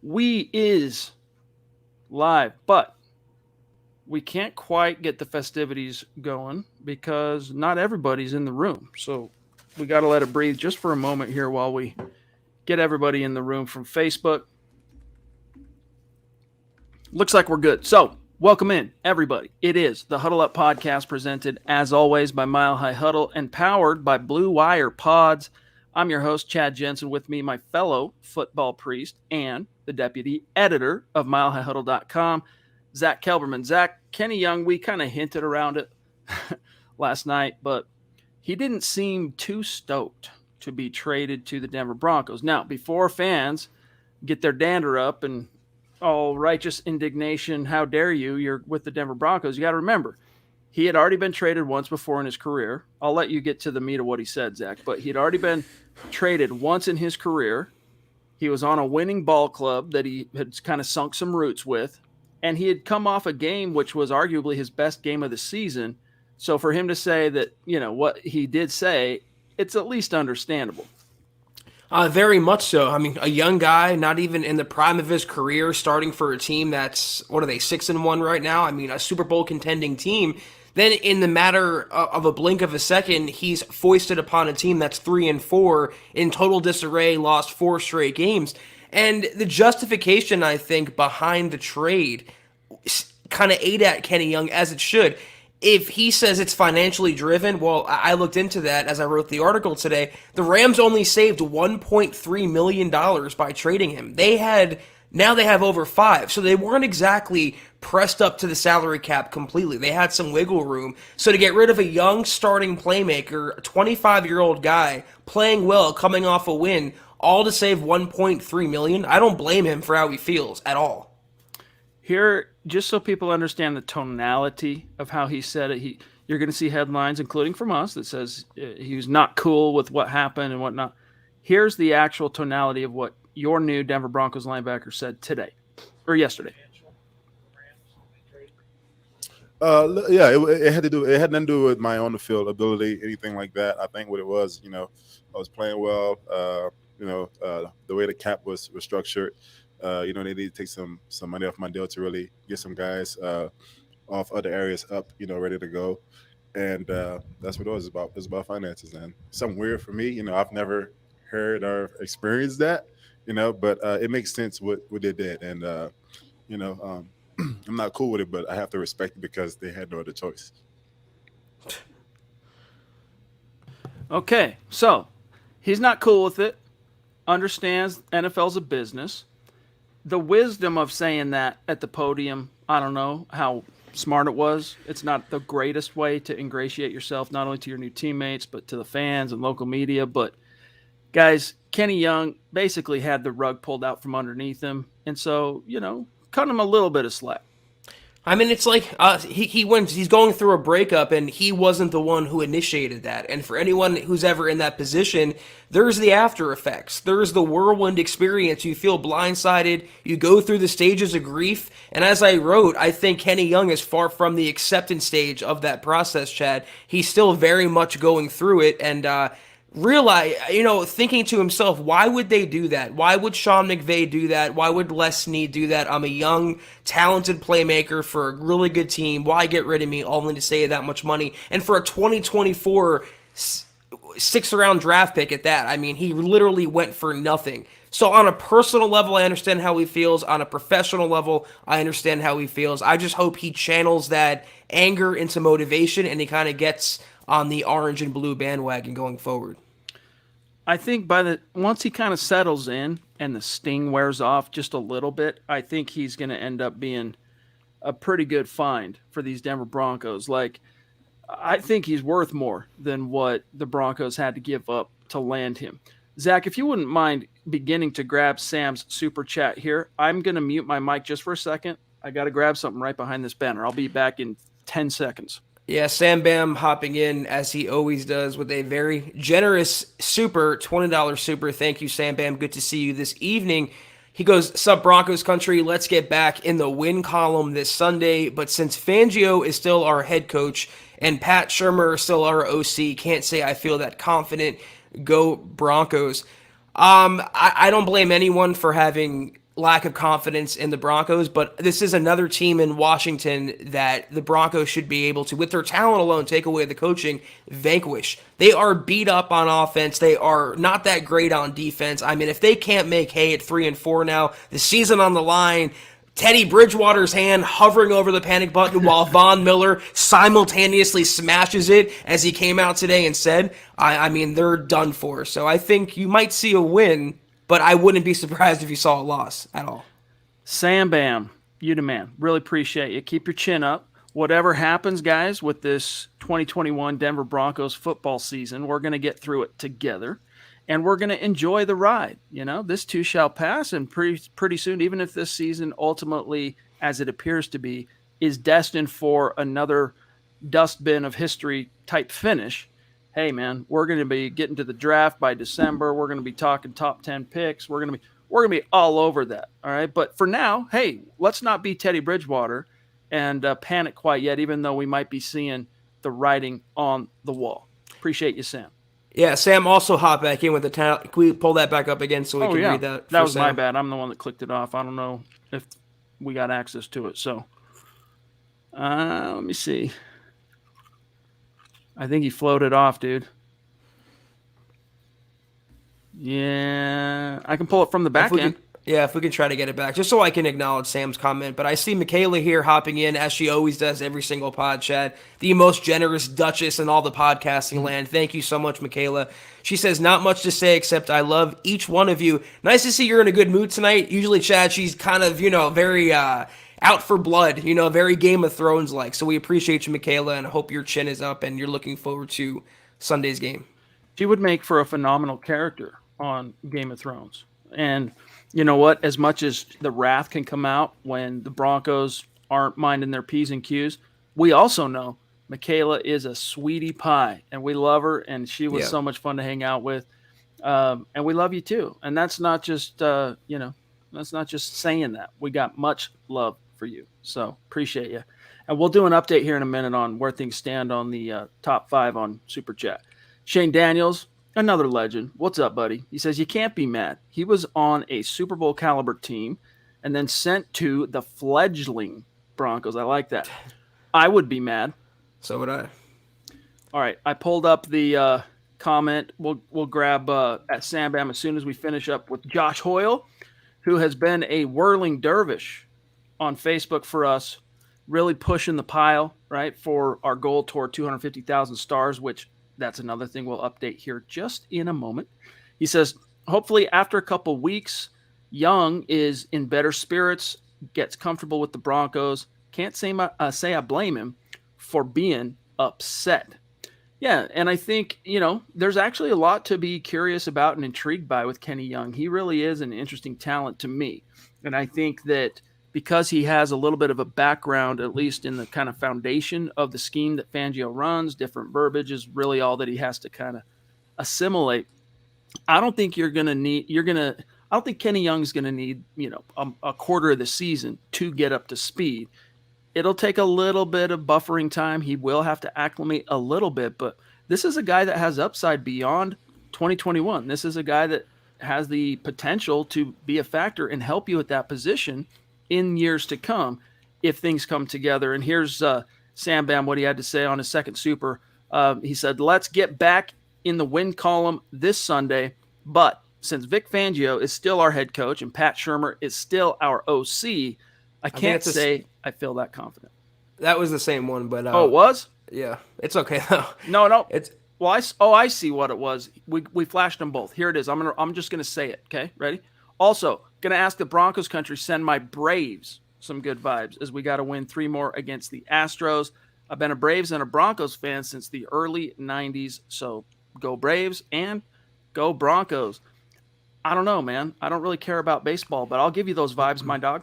We is live, but we can't quite get the festivities going because not everybody's in the room. So we got to let it breathe just for a moment here while we get everybody in the room from Facebook. Looks like we're good. So welcome in, everybody. It is the Huddle Up podcast presented, as always, by Mile High Huddle and powered by Blue Wire Pods. I'm your host, Chad Jensen. With me, my fellow football priest and the deputy editor of milehighhuddle.com, Zack Kelberman. Zack, Kenny Young, we kind of hinted around it last night, but he didn't seem too stoked to be traded to the Denver Broncos. Now, before fans get their dander up and all righteous indignation, how dare you, you're with the Denver Broncos, you got to remember, he had already been traded once before in his career. I'll let you get to the meat of what he said, Zack, but he had already been traded once in his career. He was on a winning ball club that he had kind of sunk some roots with, and he had come off a game which was arguably his best game of the season. So for him to say that, what he did say, it's at least understandable. Very much so. I mean, a young guy, not even in the prime of his career, starting for a team that's, 6-1 right now? I mean, a Super Bowl contending team. Then in the matter of a blink of a second, he's foisted upon a team that's 3-4 in total disarray, lost 4 straight games. And the justification, I think, behind the trade kind of ate at Kenny Young, as it should. If he says it's financially driven, well, I looked into that as I wrote the article today. The Rams only saved $1.3 million by trading him. Now they have over 5, so they weren't exactly pressed up to the salary cap completely. They had some wiggle room. So to get rid of a young starting playmaker, a 25-year-old guy playing well, coming off a win, all to save $1.3 million, I don't blame him for how he feels at all. Here, just so people understand the tonality of how he said it, you're going to see headlines, including from us, that says he was not cool with what happened and whatnot. Here's the actual tonality of what your new Denver Broncos linebacker said today or yesterday. It had nothing to do with my on the field ability, anything like that. I think what it was, I was playing well. The way the cap was structured. They need to take some money off my deal to really get some guys off other areas up, ready to go. And that's what it was about. It was about finances, and something weird for me. I've never heard or experienced that, but it makes sense what they did. And, I'm not cool with it, but I have to respect it because they had no other choice. Okay, so he's not cool with it, understands NFL's a business. The wisdom of saying that at the podium, I don't know how smart it was. It's not the greatest way to ingratiate yourself, not only to your new teammates, but to the fans and local media. But guys, Kenny Young basically had the rug pulled out from underneath him. And so, cut him a little bit of slack. I mean, it's like he's going through a breakup, and he wasn't the one who initiated that. And for anyone who's ever in that position, there's the after effects. There's the whirlwind experience. You feel blindsided. You go through the stages of grief. And as I wrote, I think Kenny Young is far from the acceptance stage of that process, Chad. He's still very much going through it, and realize, thinking to himself, why would they do that? Why would Sean McVay do that? Why would Les Snead do that? I'm a young, talented playmaker for a really good team. Why get rid of me only to save that much money? And for a 2024 sixth-round draft pick at that, I mean, he literally went for nothing. So on a personal level, I understand how he feels. On a professional level, I understand how he feels. I just hope he channels that anger into motivation, and he kind of gets on the orange and blue bandwagon going forward. I think once he kind of settles in and the sting wears off just a little bit, I think he's going to end up being a pretty good find for these Denver Broncos. Like, I think he's worth more than what the Broncos had to give up to land him. Zack, if you wouldn't mind beginning to grab Sam's super chat here, I'm going to mute my mic just for a second. I got to grab something right behind this banner. I'll be back in 10 seconds. Yeah, Sam Bam hopping in as he always does with a very generous super, $20 super. Thank you, Sam Bam. Good to see you this evening. He goes, "Sup Broncos country, let's get back in the win column this Sunday. But since Fangio is still our head coach and Pat Shurmur is still our OC, can't say I feel that confident. Go Broncos." I don't blame anyone for having lack of confidence in the Broncos, but this is another team in Washington that the Broncos should be able to, with their talent alone, take away the coaching, vanquish. They are beat up on offense. They are not that great on defense. I mean, if they can't make hay at 3-4 now, the season on the line, Teddy Bridgewater's hand hovering over the panic button while Von Miller simultaneously smashes it, as he came out today and said, I mean, they're done for. So I think you might see a win, but I wouldn't be surprised if you saw a loss at all. Sam Bam, you the man. Really appreciate you. Keep your chin up. Whatever happens, guys, with this 2021 Denver Broncos football season, we're going to get through it together. And we're going to enjoy the ride. You know, this too shall pass. And pretty soon, even if this season ultimately, as it appears to be, is destined for another dustbin of history type finish, hey, man, we're going to be getting to the draft by December. We're going to be talking top 10 picks. We're going to be all over that. All right. But for now, hey, let's not be Teddy Bridgewater and panic quite yet, even though we might be seeing the writing on the wall. Appreciate you, Sam. Yeah, Sam also hopped back in with the talent. Can we pull that back up again so we can read that? That was Sam? My bad. I'm the one that clicked it off. I don't know if we got access to it. So let me see. I think he floated off, dude. Yeah, I can pull it from the back end. If we can try to get it back, just so I can acknowledge Sam's comment. But I see Michaela here hopping in, as she always does every single pod chat. The most generous Duchess in all the podcasting land. Thank you so much, Michaela. She says, not much to say except I love each one of you. Nice to see you're in a good mood tonight. Usually, Chad, she's kind of, very out for blood, very Game of Thrones-like. So we appreciate you, Michaela, and hope your chin is up and you're looking forward to Sunday's game. She would make for a phenomenal character on Game of Thrones. And you know what? As much as the wrath can come out when the Broncos aren't minding their P's and Q's, we also know Michaela is a sweetie pie, and we love her, and she was so much fun to hang out with. And we love you too. And that's not just, that's not just saying that. We got much love for you. So appreciate you. And we'll do an update here in a minute on where things stand on the top 5 on Super Chat. Shane Daniels, another legend. What's up, buddy? He says, you can't be mad. He was on a Super Bowl caliber team and then sent to the fledgling Broncos. I like that. I would be mad. So would I. All right. I pulled up the comment. We'll grab at Sam Bam as soon as we finish up with Josh Hoyle, who has been a whirling dervish on Facebook for us, really pushing the pile, right, for our goal toward 250,000 stars, which that's another thing we'll update here just in a moment. He says, hopefully after a couple weeks, Young is in better spirits, gets comfortable with the Broncos. Can't say I blame him for being upset. Yeah, and I think, there's actually a lot to be curious about and intrigued by with Kenny Young. He really is an interesting talent to me. And I think that because he has a little bit of a background, at least in the kind of foundation of the scheme that Fangio runs, different verbiage is really all that he has to kind of assimilate. I don't think I don't think Kenny Young's going to need, a quarter of the season to get up to speed. It'll take a little bit of buffering time. He will have to acclimate a little bit, but this is a guy that has upside beyond 2021. This is a guy that has the potential to be a factor and help you at that position in years to come if things come together. And here's Sam Bam, what he had to say on his second Super. He said, let's get back in the win column this Sunday. But since Vic Fangio is still our head coach and Pat Shurmur is still our OC, I can't say I feel that confident. That was the same one, but... it was? Yeah. It's okay, though. No. I see what it was. We flashed them both. Here it is. I'm just going to say it, okay? Ready? Also, going to ask the Broncos country send my Braves some good vibes as we got to win 3 more against the Astros. I've been a Braves and a Broncos fan since the early 90s, so go Braves and go Broncos. I don't know, man. I don't really care about baseball, but I'll give you those vibes, my dog.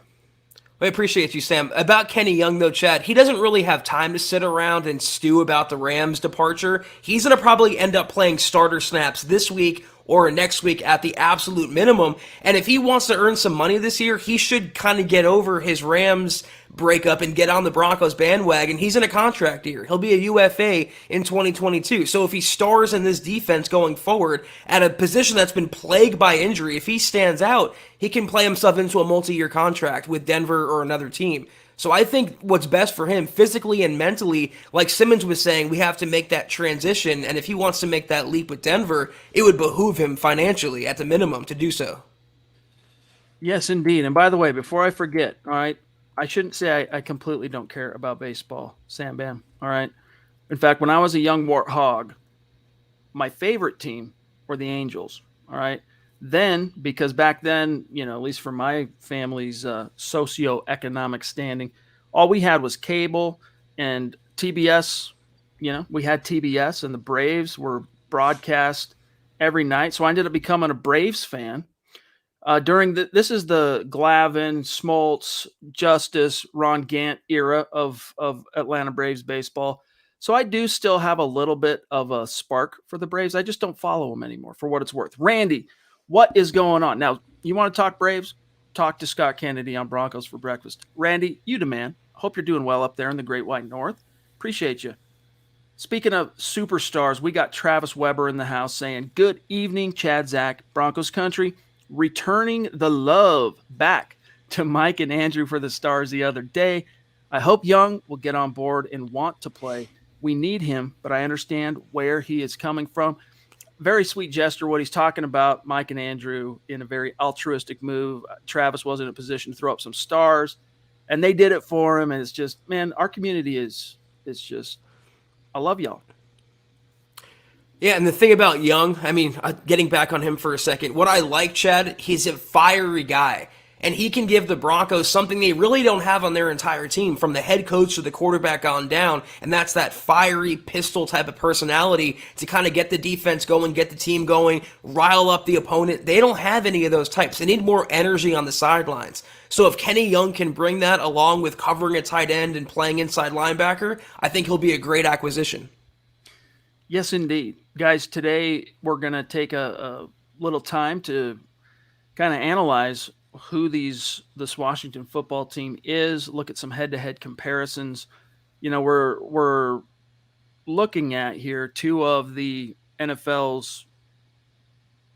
I appreciate you, Sam. About Kenny Young, though, Chad, he doesn't really have time to sit around and stew about the Rams' departure. He's going to probably end up playing starter snaps this week or next week at the absolute minimum. And if he wants to earn some money this year, he should kind of get over his Rams breakup and get on the Broncos bandwagon. He's in a contract year. He'll be a UFA in 2022. So if he stars in this defense going forward at a position that's been plagued by injury, if he stands out, he can play himself into a multi-year contract with Denver or another team. So I think what's best for him physically and mentally, like Simmons was saying, we have to make that transition. And if he wants to make that leap with Denver, it would behoove him financially at the minimum to do so. Yes, indeed. And by the way, before I forget, all right, I shouldn't say I completely don't care about baseball, Sam Bam. All right. In fact, when I was a young warthog, my favorite team were the Angels. All right. Then, because back then, at least for my family's socioeconomic standing, all we had was cable and TBS. We had TBS, and the Braves were broadcast every night. So I ended up becoming a Braves fan. This is the Glavine, Smoltz, Justice, Ron Gant era of Atlanta Braves baseball. So I do still have a little bit of a spark for the Braves. I just don't follow them anymore, for what it's worth. Randy, what is going on? Now, you want to talk Braves? Talk to Scott Kennedy on Broncos for Breakfast. Randy, you demand. Hope you're doing well up there in the Great White North. Appreciate you. Speaking of superstars, we got Travis Weber in the house saying, good evening, Chad, Zach, Broncos country. Returning the love back to Mike and Andrew for the Stars the other day. I hope Young will get on board and want to play. We need him, but I understand where he is coming from. Very sweet gesture, what he's talking about, Mike and Andrew, in a very altruistic move. Travis was in a position to throw up some stars, and they did it for him. And it's just, man, our community is just, I love y'all. Yeah, and the thing about Young, getting back on him for a second, what I like, Chad, he's a fiery guy. And he can give the Broncos something they really don't have on their entire team, from the head coach to the quarterback on down, and that's that fiery pistol type of personality to kind of get the defense going, get the team going, rile up the opponent. They don't have any of those types. They need more energy on the sidelines. So if Kenny Young can bring that along with covering a tight end and playing inside linebacker, I think he'll be a great acquisition. Yes, indeed. Guys, today we're going to take a little time to kind of analyze who this Washington football team is, look at some head-to-head comparisons. We're looking at here two of the NFL's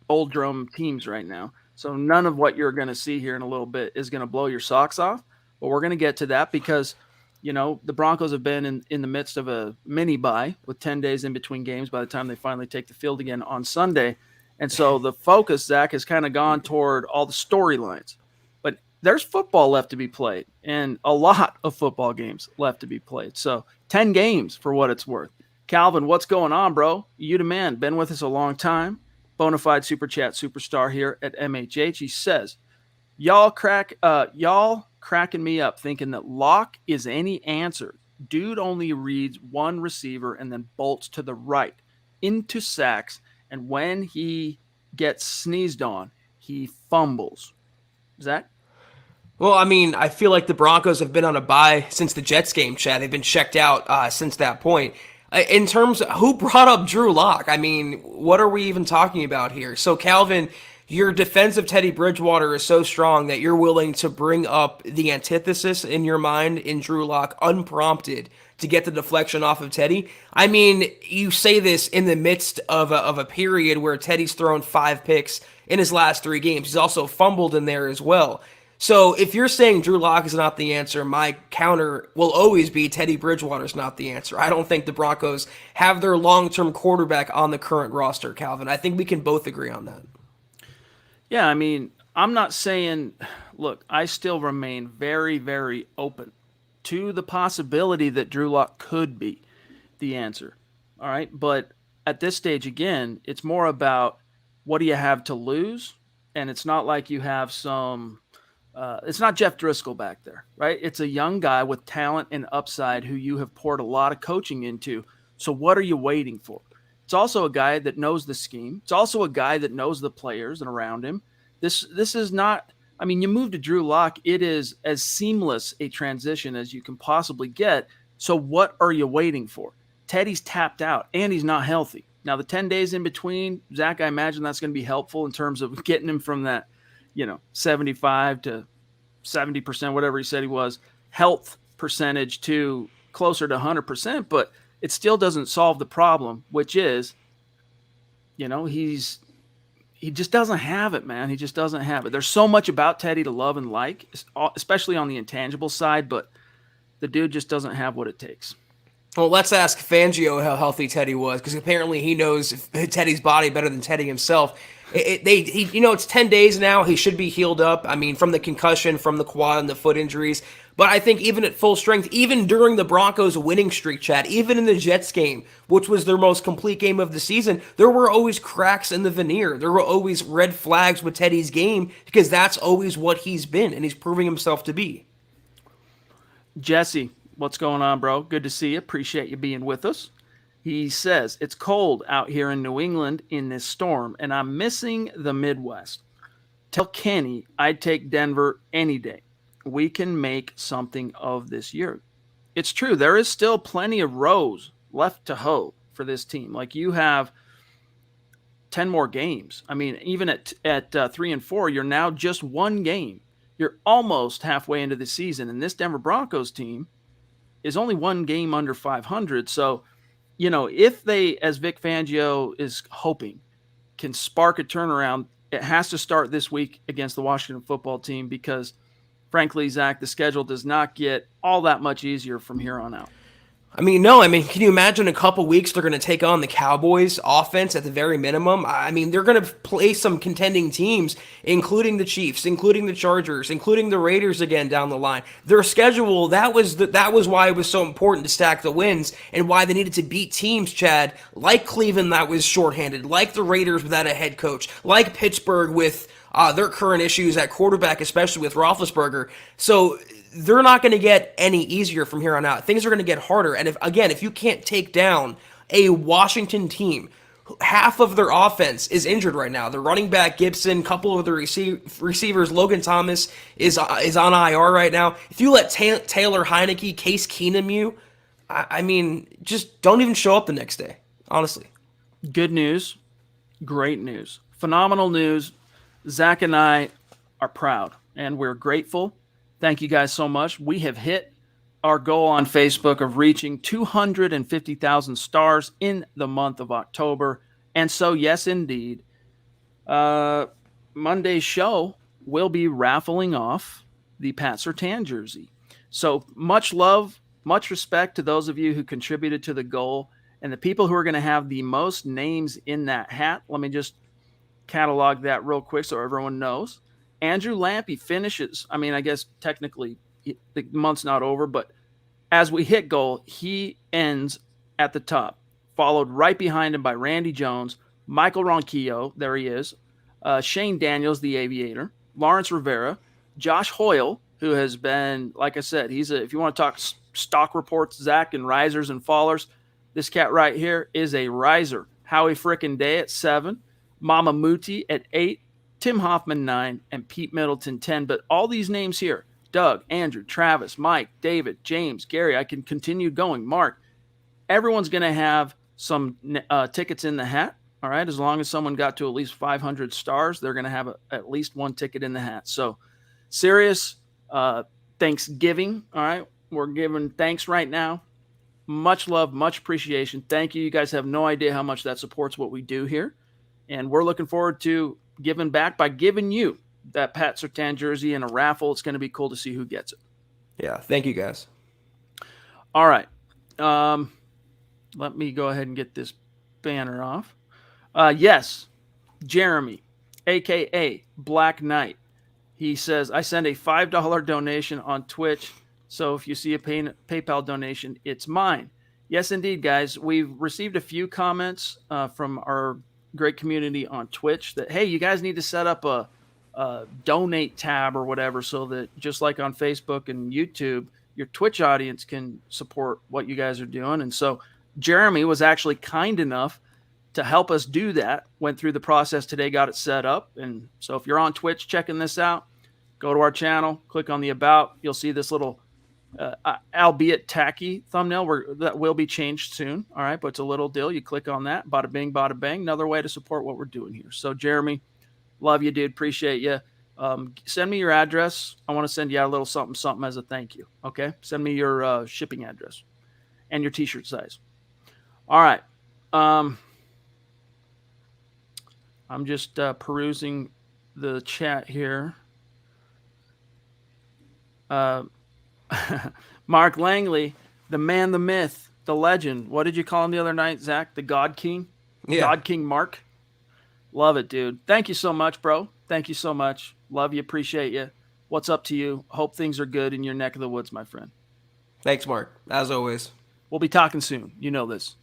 old drum teams right now. So none of what you're going to see here in a little bit is going to blow your socks off, but we're going to get to that because the Broncos have been in the midst of a mini bye with 10 days in between games by the time they finally take the field again on Sunday. And so the focus, Zach, has kind of gone toward all the storylines. But there's football left to be played and a lot of football games left to be played. So 10 games for what it's worth. Calvin, what's going on, bro? You the man. Been with us a long time. Bonafide Super Chat superstar here at MHH. He says, y'all cracking me up thinking that Locke is any answer. Dude only reads one receiver and then bolts to the right into sacks. And when he gets sneezed on, he fumbles. Zach? Well, I feel like the Broncos have been on a bye since the Jets game, Chad. They've been checked out since that point. In terms of who brought up Drew Lock, what are we even talking about here? So, Calvin, your defense of Teddy Bridgewater is so strong that you're willing to bring up the antithesis in your mind in Drew Lock unprompted to get the deflection off of Teddy. You say this in the midst of a period where Teddy's thrown 5 picks in his last 3 games. He's also fumbled in there as well. So if you're saying Drew Lock is not the answer, my counter will always be Teddy Bridgewater's not the answer. I don't think the Broncos have their long-term quarterback on the current roster, Calvin. I think we can both agree on that. Yeah, I'm not saying, look, I still remain very, very open to the possibility that Drew Lock could be the answer. All right. But at this stage, again, it's more about what do you have to lose? And it's not like you have it's not Jeff Driscoll back there, right? It's a young guy with talent and upside who you have poured a lot of coaching into. So what are you waiting for? It's also a guy that knows the scheme. It's also a guy that knows the players and around him. This is not, you move to Drew Lock, it is as seamless a transition as you can possibly get. So what are you waiting for? Teddy's tapped out and he's not healthy. Now, the 10 days in between, Zach, I imagine that's going to be helpful in terms of getting him from that, 75 to 70%, whatever he said he was, health percentage to closer to 100%, but it still doesn't solve the problem, which is, he just doesn't have it, man. He just doesn't have it. There's so much about Teddy to love and like, especially on the intangible side, but the dude just doesn't have what it takes. Well, let's ask Fangio how healthy Teddy was, because apparently he knows Teddy's body better than Teddy himself. It's 10 days now. He should be healed up. I mean, from the concussion, from the quad and the foot injuries. But I think even at full strength, even during the Broncos winning streak, Chad, even in the Jets game, which was their most complete game of the season, there were always cracks in the veneer. There were always red flags with Teddy's game, because that's always what he's been, and he's proving himself to be. Jesse, what's going on, bro? Good to see you. Appreciate you being with us. He says, it's cold out here in New England in this storm, and I'm missing the Midwest. Tell Kenny I'd take Denver any day. We can make something of this year. It's true. There is still plenty of rows left to hoe for this team. Like, you have 10 more games. I mean, even at 3 and 4, you're now just one game. You're almost halfway into the season, and this Denver Broncos team is only one game under 500. So, if they, as Vic Fangio is hoping, can spark a turnaround, it has to start this week against the Washington football team, because frankly, Zach, the schedule does not get all that much easier from here on out. No. Can you imagine a couple weeks they're going to take on the Cowboys offense at the very minimum? They're going to play some contending teams, including the Chiefs, including the Chargers, including the Raiders again down the line. Their schedule, that was why it was so important to stack the wins, and why they needed to beat teams, Chad, like Cleveland that was shorthanded, like the Raiders without a head coach, like Pittsburgh with their current issues at quarterback, especially with Roethlisberger. So they're not going to get any easier from here on out. Things are going to get harder. And if you can't take down a Washington team, half of their offense is injured right now. The running back Gibson, a couple of the receivers, Logan Thomas is on IR right now. If you let Taylor Heineke, Case Keenum, just don't even show up the next day, honestly. Good news, great news, phenomenal news. Zach and I are proud, and we're grateful. Thank you guys so much. We have hit our goal on Facebook of reaching 250,000 stars in the month of October. And so, yes, indeed, Monday's show will be raffling off the Pat Surtain jersey. So much love, much respect to those of you who contributed to the goal, and the people who are going to have the most names in that hat. Let me just catalog that real quick so everyone knows. Andrew Lampy finishes. I guess technically the month's not over, but as we hit goal, he ends at the top, followed right behind him by Randy Jones, Michael Ronquillo, there he is, Shane Daniels, the Aviator, Lawrence Rivera, Josh Hoyle, who has been, like I said, if you want to talk stock reports, Zach, and risers and fallers, this cat right here is a riser. Howie frickin' Day at 7, Mama Muti at 8, Tim Hoffman 9, and Pete Middleton 10. But all these names here, Doug, Andrew, Travis, Mike, David, James, Gary, I can continue going, Mark, everyone's going to have some tickets in the hat, all right? As long as someone got to at least 500 stars, they're going to have at least one ticket in the hat. So serious Thanksgiving, all right? We're giving thanks right now. Much love, much appreciation. Thank you. You guys have no idea how much that supports what we do here. And we're looking forward to giving back by giving you that Pat Surtain jersey in a raffle. It's going to be cool to see who gets it. Yeah, thank you guys. All right. Let me go ahead and get this banner off. Yes, Jeremy, a.k.a. Black Knight. He says, I send a $5 donation on Twitch, so if you see a PayPal donation, it's mine. Yes, indeed, guys. We've received a few comments from our great community on Twitch that, hey, you guys need to set up a donate tab or whatever, so that just like on Facebook and YouTube, your Twitch audience can support what you guys are doing. And so Jeremy was actually kind enough to help us do that, went through the process today, got it set up. And so if you're on Twitch checking this out, go to our channel, click on the About. You'll see this little albeit tacky thumbnail that will be changed soon. All right, but it's a little deal. You click on that, bada bing, bada bang. Another way to support what we're doing here. So, Jeremy, love you, dude. Appreciate you. Send me your address. I want to send you out a little something, something as a thank you. Okay, send me your shipping address and your t-shirt size. All right. I'm just perusing the chat here. Mark Langley, the man, the myth, the legend. What did you call him the other night, Zach? The God King? Yeah. God King Mark? Love it, dude. Thank you so much, bro. Thank you so much. Love you. Appreciate you. What's up to you? Hope things are good in your neck of the woods, my friend. Thanks, Mark. As always. We'll be talking soon. You know this.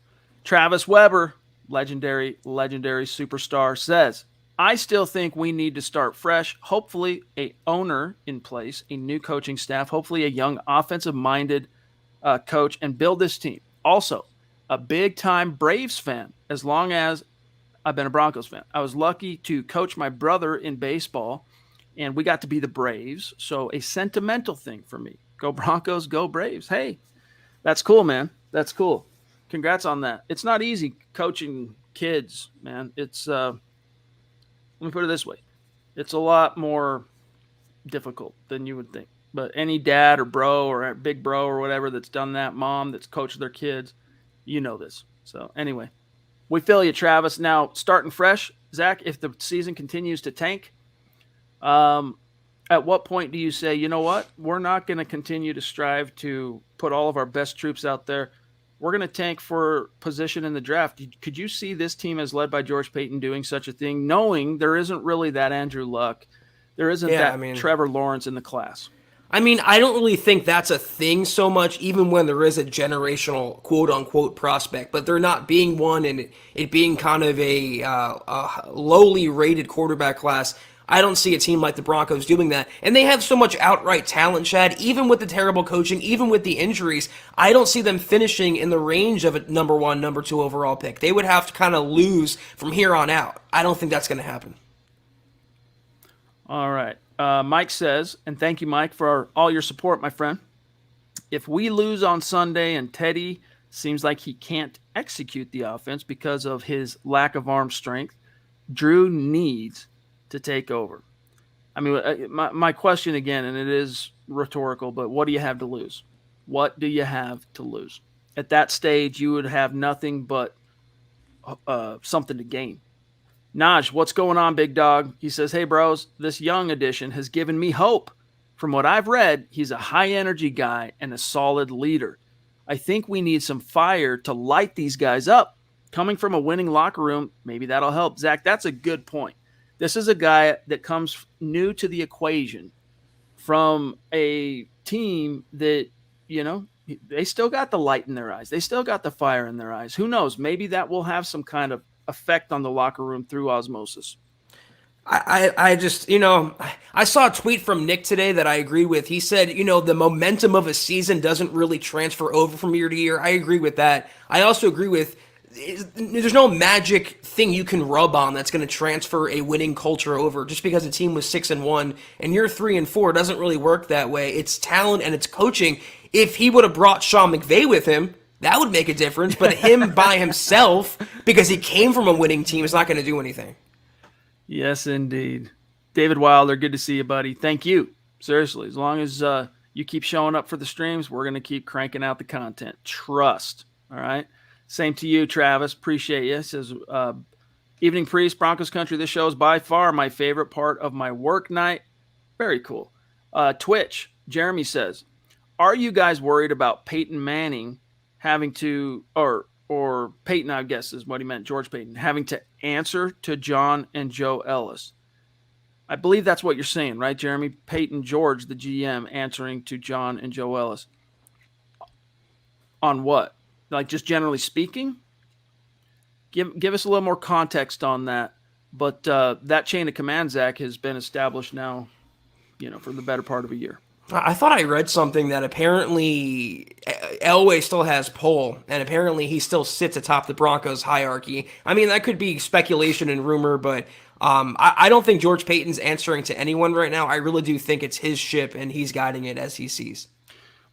Travis Weber, legendary superstar, says, I still think we need to start fresh. Hopefully, a owner in place, a new coaching staff, hopefully a young offensive-minded coach, and build this team. Also, a big-time Braves fan, as long as I've been a Broncos fan. I was lucky to coach my brother in baseball, and we got to be the Braves, so a sentimental thing for me. Go Broncos, go Braves. Hey, that's cool, man. That's cool. Congrats on that. It's not easy coaching kids, man. It's let me put it this way. It's a lot more difficult than you would think. But any dad or bro or big bro or whatever that's done that, mom that's coached their kids, you know this. So anyway, we feel you, Travis. Now, starting fresh, Zach, if the season continues to tank, at what point do you say, you know what? We're not going to continue to strive to put all of our best troops out there. We're going to tank for position in the draft. Could you see this team as led by George Paton doing such a thing, knowing there isn't really that Andrew Luck, there isn't Trevor Lawrence in the class? I mean, I don't really think that's a thing so much, even when there is a generational quote-unquote prospect, but there not being one and it being kind of a lowly rated quarterback class. I don't see a team like the Broncos doing that. And they have so much outright talent, Chad, even with the terrible coaching, even with the injuries. I don't see them finishing in the range of a number 1, number 2 overall pick. They would have to kind of lose from here on out. I don't think that's going to happen. All right. Mike says, and thank you, Mike, for all your support, my friend. If we lose on Sunday and Teddy seems like he can't execute the offense because of his lack of arm strength, Drew needs to take over. I mean, my question again, and it is rhetorical, but what do you have to lose? What do you have to lose? At that stage, you would have nothing but something to gain. Naj, what's going on, big dog? He says, hey, bros, this young addition has given me hope. From what I've read, he's a high-energy guy and a solid leader. I think we need some fire to light these guys up. Coming from a winning locker room, maybe that'll help. Zach, that's a good point. This is a guy that comes new to the equation from a team that, you know, they still got the light in their eyes. They still got the fire in their eyes. Who knows? Maybe that will have some kind of effect on the locker room through osmosis. I just, I saw a tweet from Nick today that I agree with. He said, the momentum of a season doesn't really transfer over from year to year. I agree with that. I also agree with there's no magic thing you can rub on that's going to transfer a winning culture over. Just because a team was 6-1 and you're 3-4 doesn't really work that way. It's talent and it's coaching. If he would have brought Sean McVay with him, that would make a difference. But him by himself, because he came from a winning team, is not going to do anything. Yes, indeed. David Wilder, good to see you, buddy. Thank you. Seriously, as long as you keep showing up for the streams, we're going to keep cranking out the content. Trust. All right? Same to you, Travis. Appreciate you. It says, Evening Priest, Broncos Country. This show is by far my favorite part of my work night. Very cool. Twitch, Jeremy says, are you guys worried about Peyton Manning having to, or Peyton, I guess is what he meant, George Peyton, having to answer to John and Joe Ellis? I believe that's what you're saying, right, Jeremy? Peyton George, the GM, answering to John and Joe Ellis. On what? Like just generally speaking? Give us a little more context on that. But that chain of command, Zach, has been established now, for the better part of a year. I thought I read something that apparently Elway still has pull, and apparently he still sits atop the Broncos hierarchy. I mean, that could be speculation and rumor, but I don't think George Payton's answering to anyone right now. I really do think it's his ship, and he's guiding it as he sees.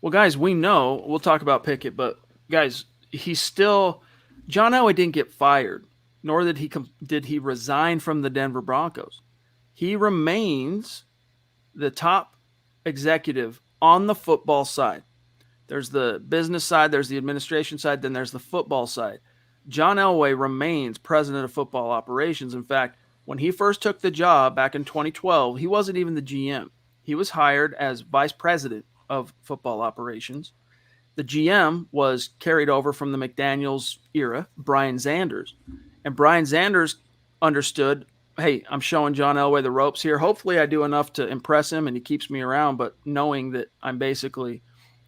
Well, guys, we know we'll talk about Pickett, but guys, John Elway didn't get fired, nor did he resign from the Denver Broncos. He remains the top executive on the football side. There's the business side, there's the administration side, then there's the football side. John Elway remains president of football operations. In fact, when he first took the job back in 2012, he wasn't even the GM. He was hired as vice president of football operations. The GM was carried over from the McDaniels era, Brian Zanders. And Brian Zanders understood, hey, I'm showing John Elway the ropes here. Hopefully I do enough to impress him and he keeps me around, but knowing that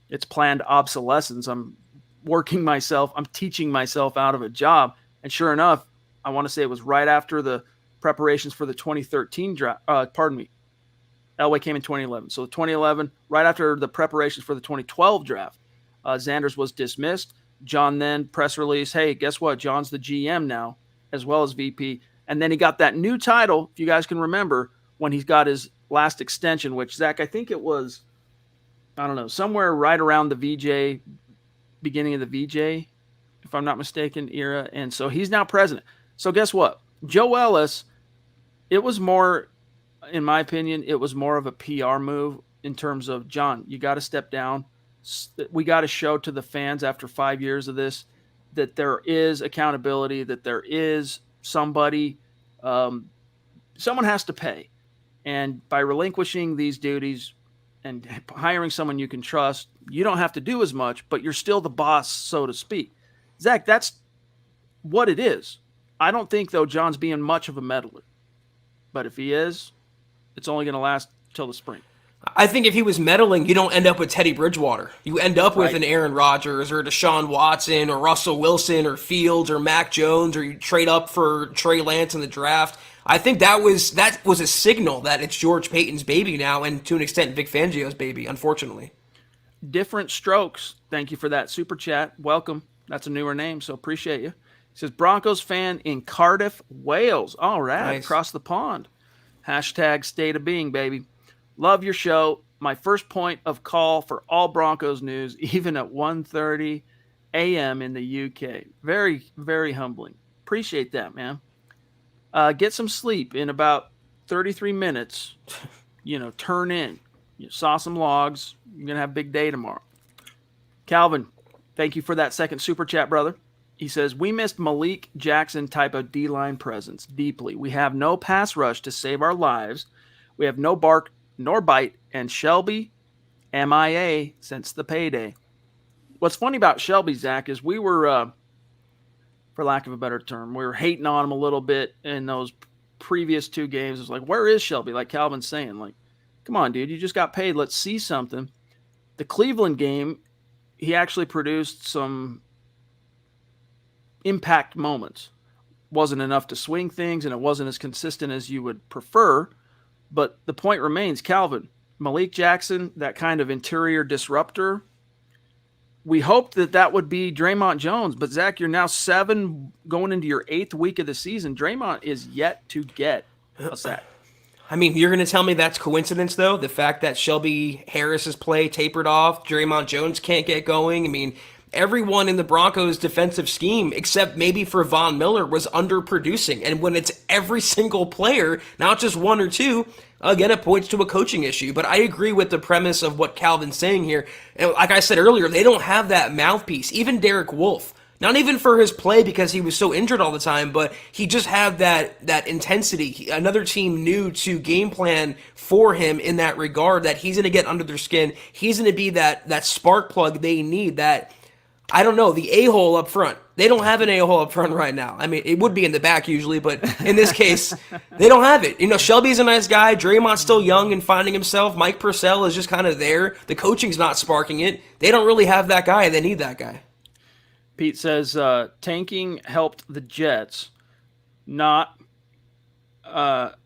it's planned obsolescence. I'm teaching myself out of a job. And sure enough, I want to say it was right after the preparations for the 2013 draft. Elway came in 2011. So 2011, right after the preparations for the 2012 draft, Zanders was dismissed. John then press release, hey, guess what? John's the GM now, as well as VP. And then he got that new title, if you guys can remember, when he's got his last extension, which, Zach, I think it was, I don't know, somewhere right around the VJ, beginning of the VJ, if I'm not mistaken, era. And so he's now president. So guess what? Joe Ellis, it was more, in my opinion, it was more of a PR move in terms of, John, you got to step down. We got to show to the fans after 5 years of this that there is accountability, that there is somebody, someone has to pay. And by relinquishing these duties and hiring someone you can trust, you don't have to do as much, but you're still the boss, so to speak. Zach, that's what it is. I don't think, though, John's being much of a meddler. But if he is, it's only going to last till the spring. I think if he was meddling, you don't end up with Teddy Bridgewater. You end up with an Aaron Rodgers or Deshaun Watson or Russell Wilson or Fields or Mac Jones, or you trade up for Trey Lance in the draft. I think that was a signal that it's George Payton's baby now, and to an extent Vic Fangio's baby, unfortunately. Different Strokes, thank you for that super chat. Welcome. That's a newer name, so appreciate you. He says, Broncos fan in Cardiff, Wales. All right, nice. Across the pond. Hashtag state of being, baby. Love your show. My first point of call for all Broncos news, even at 1:30 a.m. in the UK. Very, very humbling. Appreciate that, man. Get some sleep in about 33 minutes. Turn in. You saw some logs. You're going to have a big day tomorrow. Calvin, thank you for that second super chat, brother. He says, we missed Malik Jackson type of D-line presence deeply. We have no pass rush to save our lives. We have no bark nor bite, and Shelby, MIA since the payday. What's funny about Shelby, Zach, is we were, for lack of a better term, we were hating on him a little bit in those previous two games. It was like, where is Shelby? Like Calvin's saying, like, come on, dude, you just got paid. Let's see something. The Cleveland game, he actually produced some impact moments. Wasn't enough to swing things, and it wasn't as consistent as you would prefer. But the point remains, Calvin, Malik Jackson, that kind of interior disruptor, we hoped that would be Draymond Jones. But, Zach, you're now 7 going into your 8th week of the season. Draymond is yet to get a sack. I mean, you're going to tell me that's coincidence, though? The fact that Shelby Harris's play tapered off, Draymond Jones can't get going. I mean, everyone in the Broncos' defensive scheme, except maybe for Von Miller, was underproducing. And when it's every single player, not just one or two, again, it points to a coaching issue. But I agree with the premise of what Calvin's saying here. And like I said earlier, they don't have that mouthpiece. Even Derek Wolfe. Not even for his play because he was so injured all the time, but he just had that intensity. Another team knew to game plan for him in that regard, that he's going to get under their skin. He's going to be that spark plug they need, that, I don't know, the a-hole up front. They don't have an a-hole up front right now. I mean, it would be in the back usually, but in this case, they don't have it. Shelby's a nice guy. Draymond's still young and finding himself. Mike Purcell is just kind of there. The coaching's not sparking it. They don't really have that guy, and they need that guy. Pete says, tanking helped the Jets. Not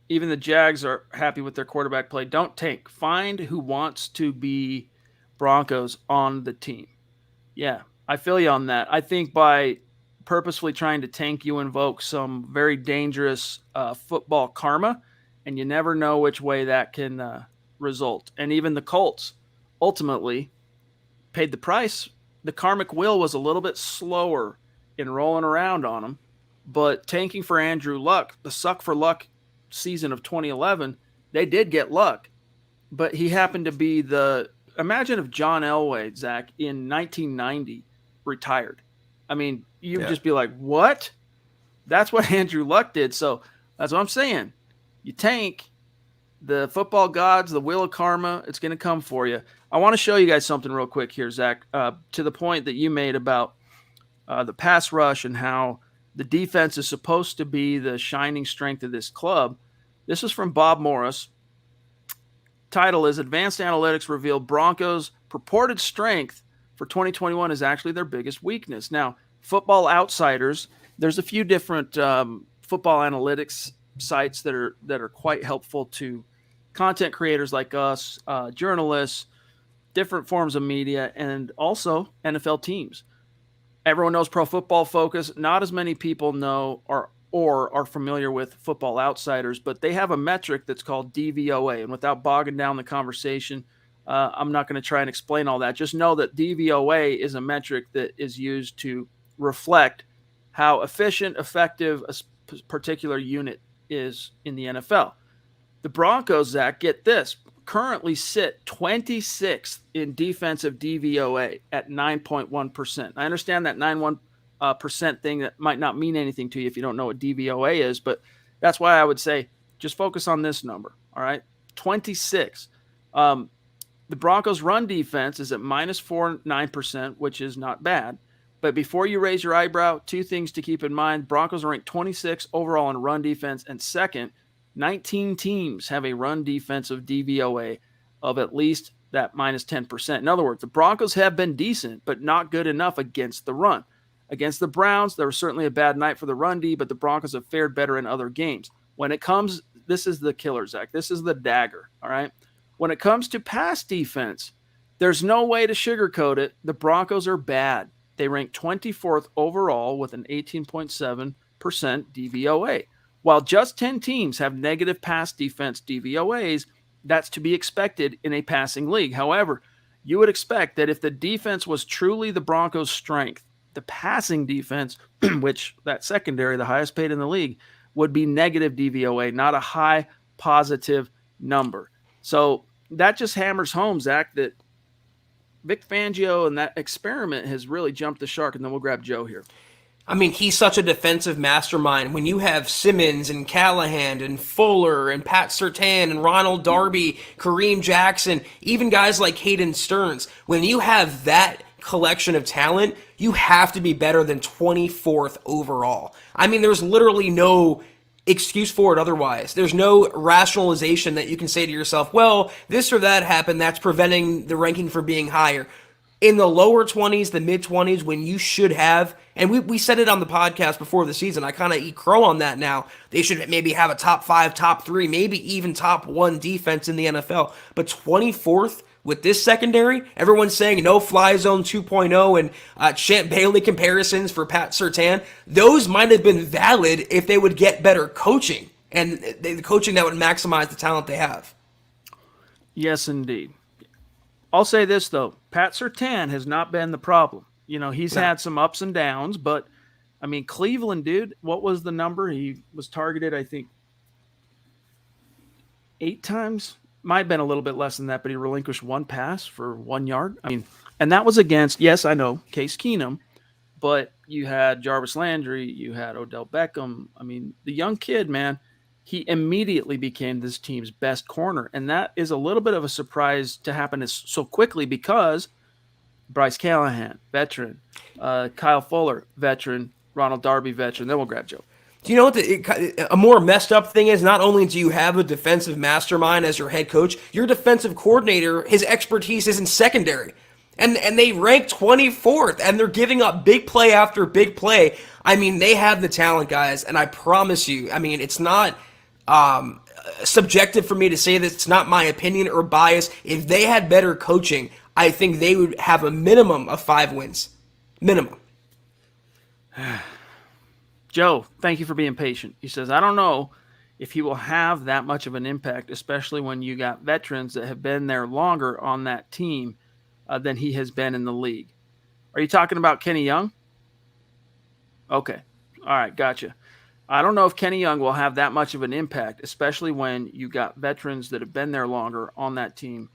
even the Jags are happy with their quarterback play. Don't tank. Find who wants to be Broncos on the team. Yeah, I feel you on that. I think by purposefully trying to tank, you invoke some very dangerous football karma, and you never know which way that can result. And even the Colts, ultimately, paid the price. The karmic wheel was a little bit slower in rolling around on him, but tanking for Andrew Luck, the suck for luck season of 2011, they did get Luck, but he happened to be imagine if John Elway, Zach, in 1990 retired. I mean, you'd just be like, what? That's what Andrew Luck did. So that's what I'm saying. You tank, the football gods, the wheel of karma, it's going to come for you. I want to show you guys something real quick here, Zach, to the point that you made about the pass rush and how the defense is supposed to be the shining strength of this club. This is from Bob Morris. Title is Advanced Analytics Reveal Broncos' purported strength for 2021 is actually their biggest weakness. Now, Football Outsiders, there's a few different football analytics sites that are quite helpful to content creators like us, journalists, different forms of media, and also NFL teams. Everyone knows Pro Football Focus. Not as many people know or are familiar with Football Outsiders, but they have a metric that's called DVOA. And without bogging down the conversation, I'm not going to try and explain all that. Just know that DVOA is a metric that is used to reflect how efficient, effective a particular unit is in the NFL. The Broncos, Zach, get this, currently sit 26th in defensive DVOA at 9.1%. I understand that 9.1% thing that might not mean anything to you if you don't know what DVOA is, but that's why I would say just focus on this number, all right? 26. The Broncos' run defense is at minus 4.9%, which is not bad. But before you raise your eyebrow, two things to keep in mind. Broncos are ranked 26 overall in run defense, and second, 19 teams have a run defensive DVOA of at least that minus 10%. In other words, the Broncos have been decent, but not good enough against the run. Against the Browns, there was certainly a bad night for the run D, but the Broncos have fared better in other games. When it comes, this is the killer, Zach. This is the dagger, all right? When it comes to pass defense, there's no way to sugarcoat it. The Broncos are bad. They rank 24th overall with an 18.7% DVOA. While just 10 teams have negative pass defense DVOAs, that's to be expected in a passing league. However, you would expect that if the defense was truly the Broncos' strength, the passing defense, which that secondary, the highest paid in the league, would be negative DVOA, not a high positive number. So that just hammers home, Zach, that Vic Fangio and that experiment has really jumped the shark, and then we'll grab Joe here. I mean, he's such a defensive mastermind. When you have Simmons and Callahan and Fuller and Pat Surtain and Ronald Darby, Kareem Jackson, even guys like Hayden Stearns, when you have that collection of talent, you have to be better than 24th overall. I mean, there's literally no excuse for it otherwise. There's no rationalization that you can say to yourself, well, this or that happened, that's preventing the ranking from being higher. In the lower 20s, the mid-20s, when you should have, and we said it on the podcast before the season, I kind of eat crow on that now. They should maybe have a top 5, top 3, maybe even top 1 defense in the NFL. But 24th with this secondary, everyone's saying no fly zone 2.0 and Champ Bailey comparisons for Pat Surtain. Those might have been valid if they would get better coaching and the coaching that would maximize the talent they have. Yes, indeed. I'll say this, though. Pat Surtain has not been the problem. You know, he's had some ups and downs, but, I mean, Cleveland, dude, what was the number? He was targeted, I think, 8 times. Might have been a little bit less than that, but he relinquished 1 pass for 1 yard. I mean, and that was against, yes, I know, Case Keenum, but you had Jarvis Landry, you had Odell Beckham. I mean, the young kid, man, he immediately became this team's best corner. And that is a little bit of a surprise to happen so quickly because Bryce Callahan, veteran, Kyle Fuller, veteran, Ronald Darby, veteran. Then we'll grab Joe. Do you know what a more messed up thing is? Not only do you have a defensive mastermind as your head coach, your defensive coordinator, his expertise is in secondary. And they rank 24th, and they're giving up big play after big play. I mean, they have the talent, guys, and I promise you, I mean, it's not subjective for me to say this. It's not my opinion or bias. If they had better coaching, I think they would have a minimum of 5 wins. Minimum. Joe, thank you for being patient. He says, I don't know if he will have that much of an impact, especially when you got veterans that have been there longer on that team. than he has been in the league. Are you talking about Kenny Young? Okay. All right. Gotcha. I don't know if Kenny Young will have that much of an impact, especially when you got veterans that have been there longer on that team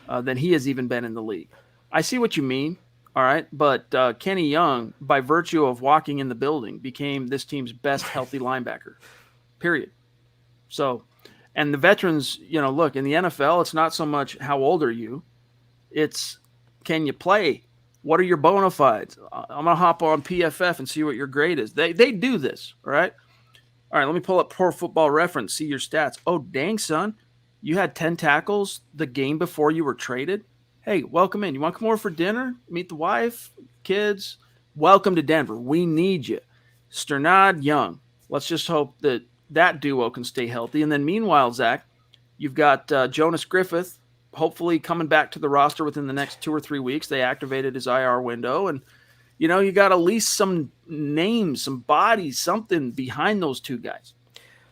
than he has even been in the league. I see what you mean. All right. But Kenny Young, by virtue of walking in the building, became this team's best healthy linebacker, period. So, and the veterans, look, in the NFL, it's not so much how old are you, it's can you play? What are your bona fides? I'm going to hop on PFF and see what your grade is. They do this, all right? All right, let me pull up Pro Football Reference, see your stats. Oh, dang, son. You had 10 tackles the game before you were traded? Hey, welcome in. You want to come over for dinner? Meet the wife, kids? Welcome to Denver. We need you. Sternad, Young. Let's just hope that duo can stay healthy. And then meanwhile, Zach, you've got Jonas Griffith, hopefully coming back to the roster within the next 2 or 3 weeks. They activated his IR window. And, you got at least some names, some bodies, something behind those two guys.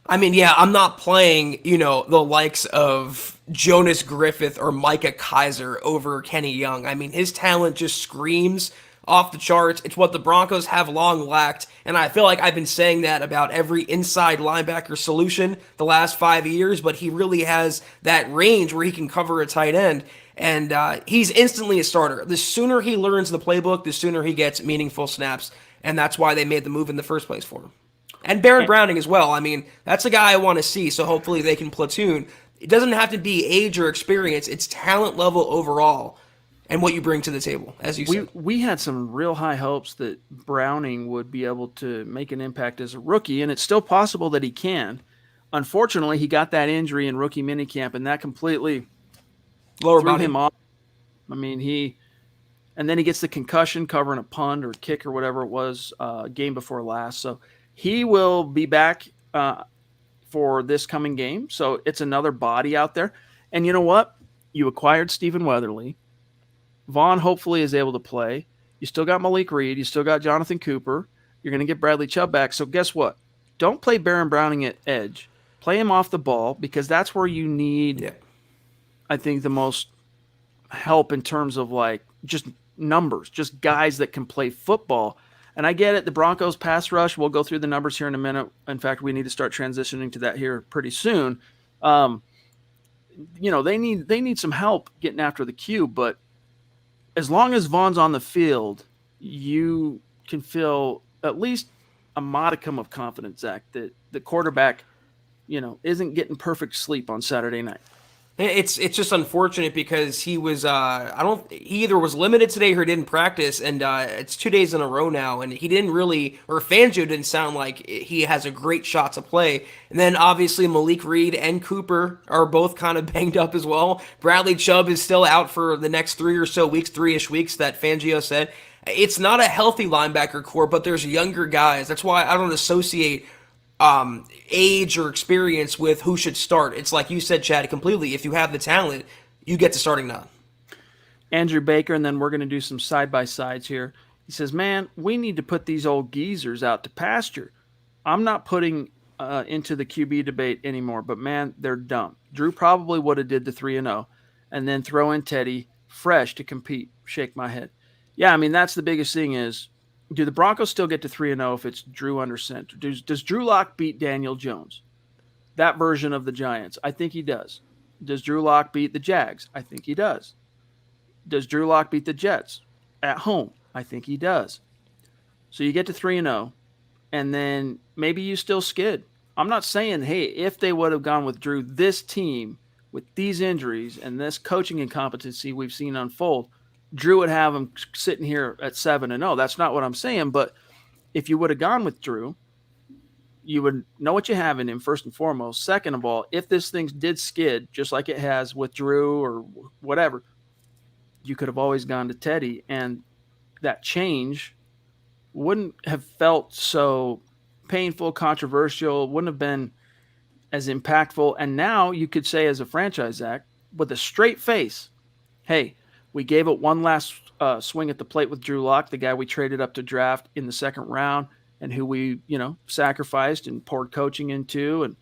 I mean, yeah, I'm not playing, the likes of Jonas Griffith or Micah Kaiser over Kenny Young. I mean, his talent just screams off the charts. It's what the Broncos have long lacked, and I feel like I've been saying that about every inside linebacker solution the last 5 years, but he really has that range where he can cover a tight end, and he's instantly a starter. The sooner he learns the playbook, the sooner he gets meaningful snaps, and that's why they made the move in the first place for him. And Baron Browning as well. I mean, that's a guy I want to see, so hopefully they can platoon. It doesn't have to be age or experience. It's talent level overall and what you bring to the table, as you said. We had some real high hopes that Browning would be able to make an impact as a rookie, and it's still possible that he can. Unfortunately, he got that injury in rookie minicamp, and that completely threw him off. I mean, and then he gets the concussion covering a punt or kick or whatever it was game before last. So he will be back for this coming game. So it's another body out there. And you know what? You acquired Stephen Weatherly. Vaughn hopefully is able to play. You still got Malik Reed. You still got Jonathan Cooper. You're going to get Bradley Chubb back. So guess what? Don't play Baron Browning at edge. Play him off the ball because that's where you need, I think, the most help in terms of like just numbers, just guys that can play football. And I get it. The Broncos pass rush, we'll go through the numbers here in a minute. In fact, we need to start transitioning to that here pretty soon. They need some help getting after the Q, but as long as Vaughn's on the field, you can feel at least a modicum of confidence, Zach, that the quarterback, isn't getting perfect sleep on Saturday night. It's just unfortunate because he was he either was limited today or didn't practice, and it's 2 days in a row now, and he didn't really, or Fangio didn't sound like he has a great shot to play. And then obviously Malik Reed and Cooper are both kind of banged up as well. Bradley Chubb is still out for the next 3-ish weeks that Fangio said. It's not a healthy linebacker core, but there's younger guys. That's why I don't associate age or experience with who should start. It's like you said, Chad, completely. If you have the talent, you get to starting now. Andrew Baker, and then we're going to do some side-by-sides here. He says, man, we need to put these old geezers out to pasture. I'm not putting into the QB debate anymore, but, man, they're dumb. Drew probably would have did the 3-0 and then throw in Teddy fresh to compete. Shake my head. Yeah, I mean, that's the biggest thing is, do the Broncos still get to 3-0 if it's Drew under center? Does Drew Lock beat Daniel Jones? That version of the Giants? I think he does. Does Drew Lock beat the Jags? I think he does. Does Drew Lock beat the Jets? At home? I think he does. So you get to 3-0, and then maybe you still skid. I'm not saying, hey, if they would have gone with Drew, this team, with these injuries and this coaching incompetency we've seen unfold, Drew would have him sitting here at 7-0. That's not what I'm saying. But if you would have gone with Drew, you would know what you have in him, first and foremost. Second of all, if this thing did skid, just like it has with Drew or whatever, you could have always gone to Teddy. And that change wouldn't have felt so painful, controversial, wouldn't have been as impactful. And now you could say as a franchise, Zach, with a straight face, hey, we gave it one last swing at the plate with Drew Lock, the guy we traded up to draft in the second round and who we, sacrificed and poured coaching into. And,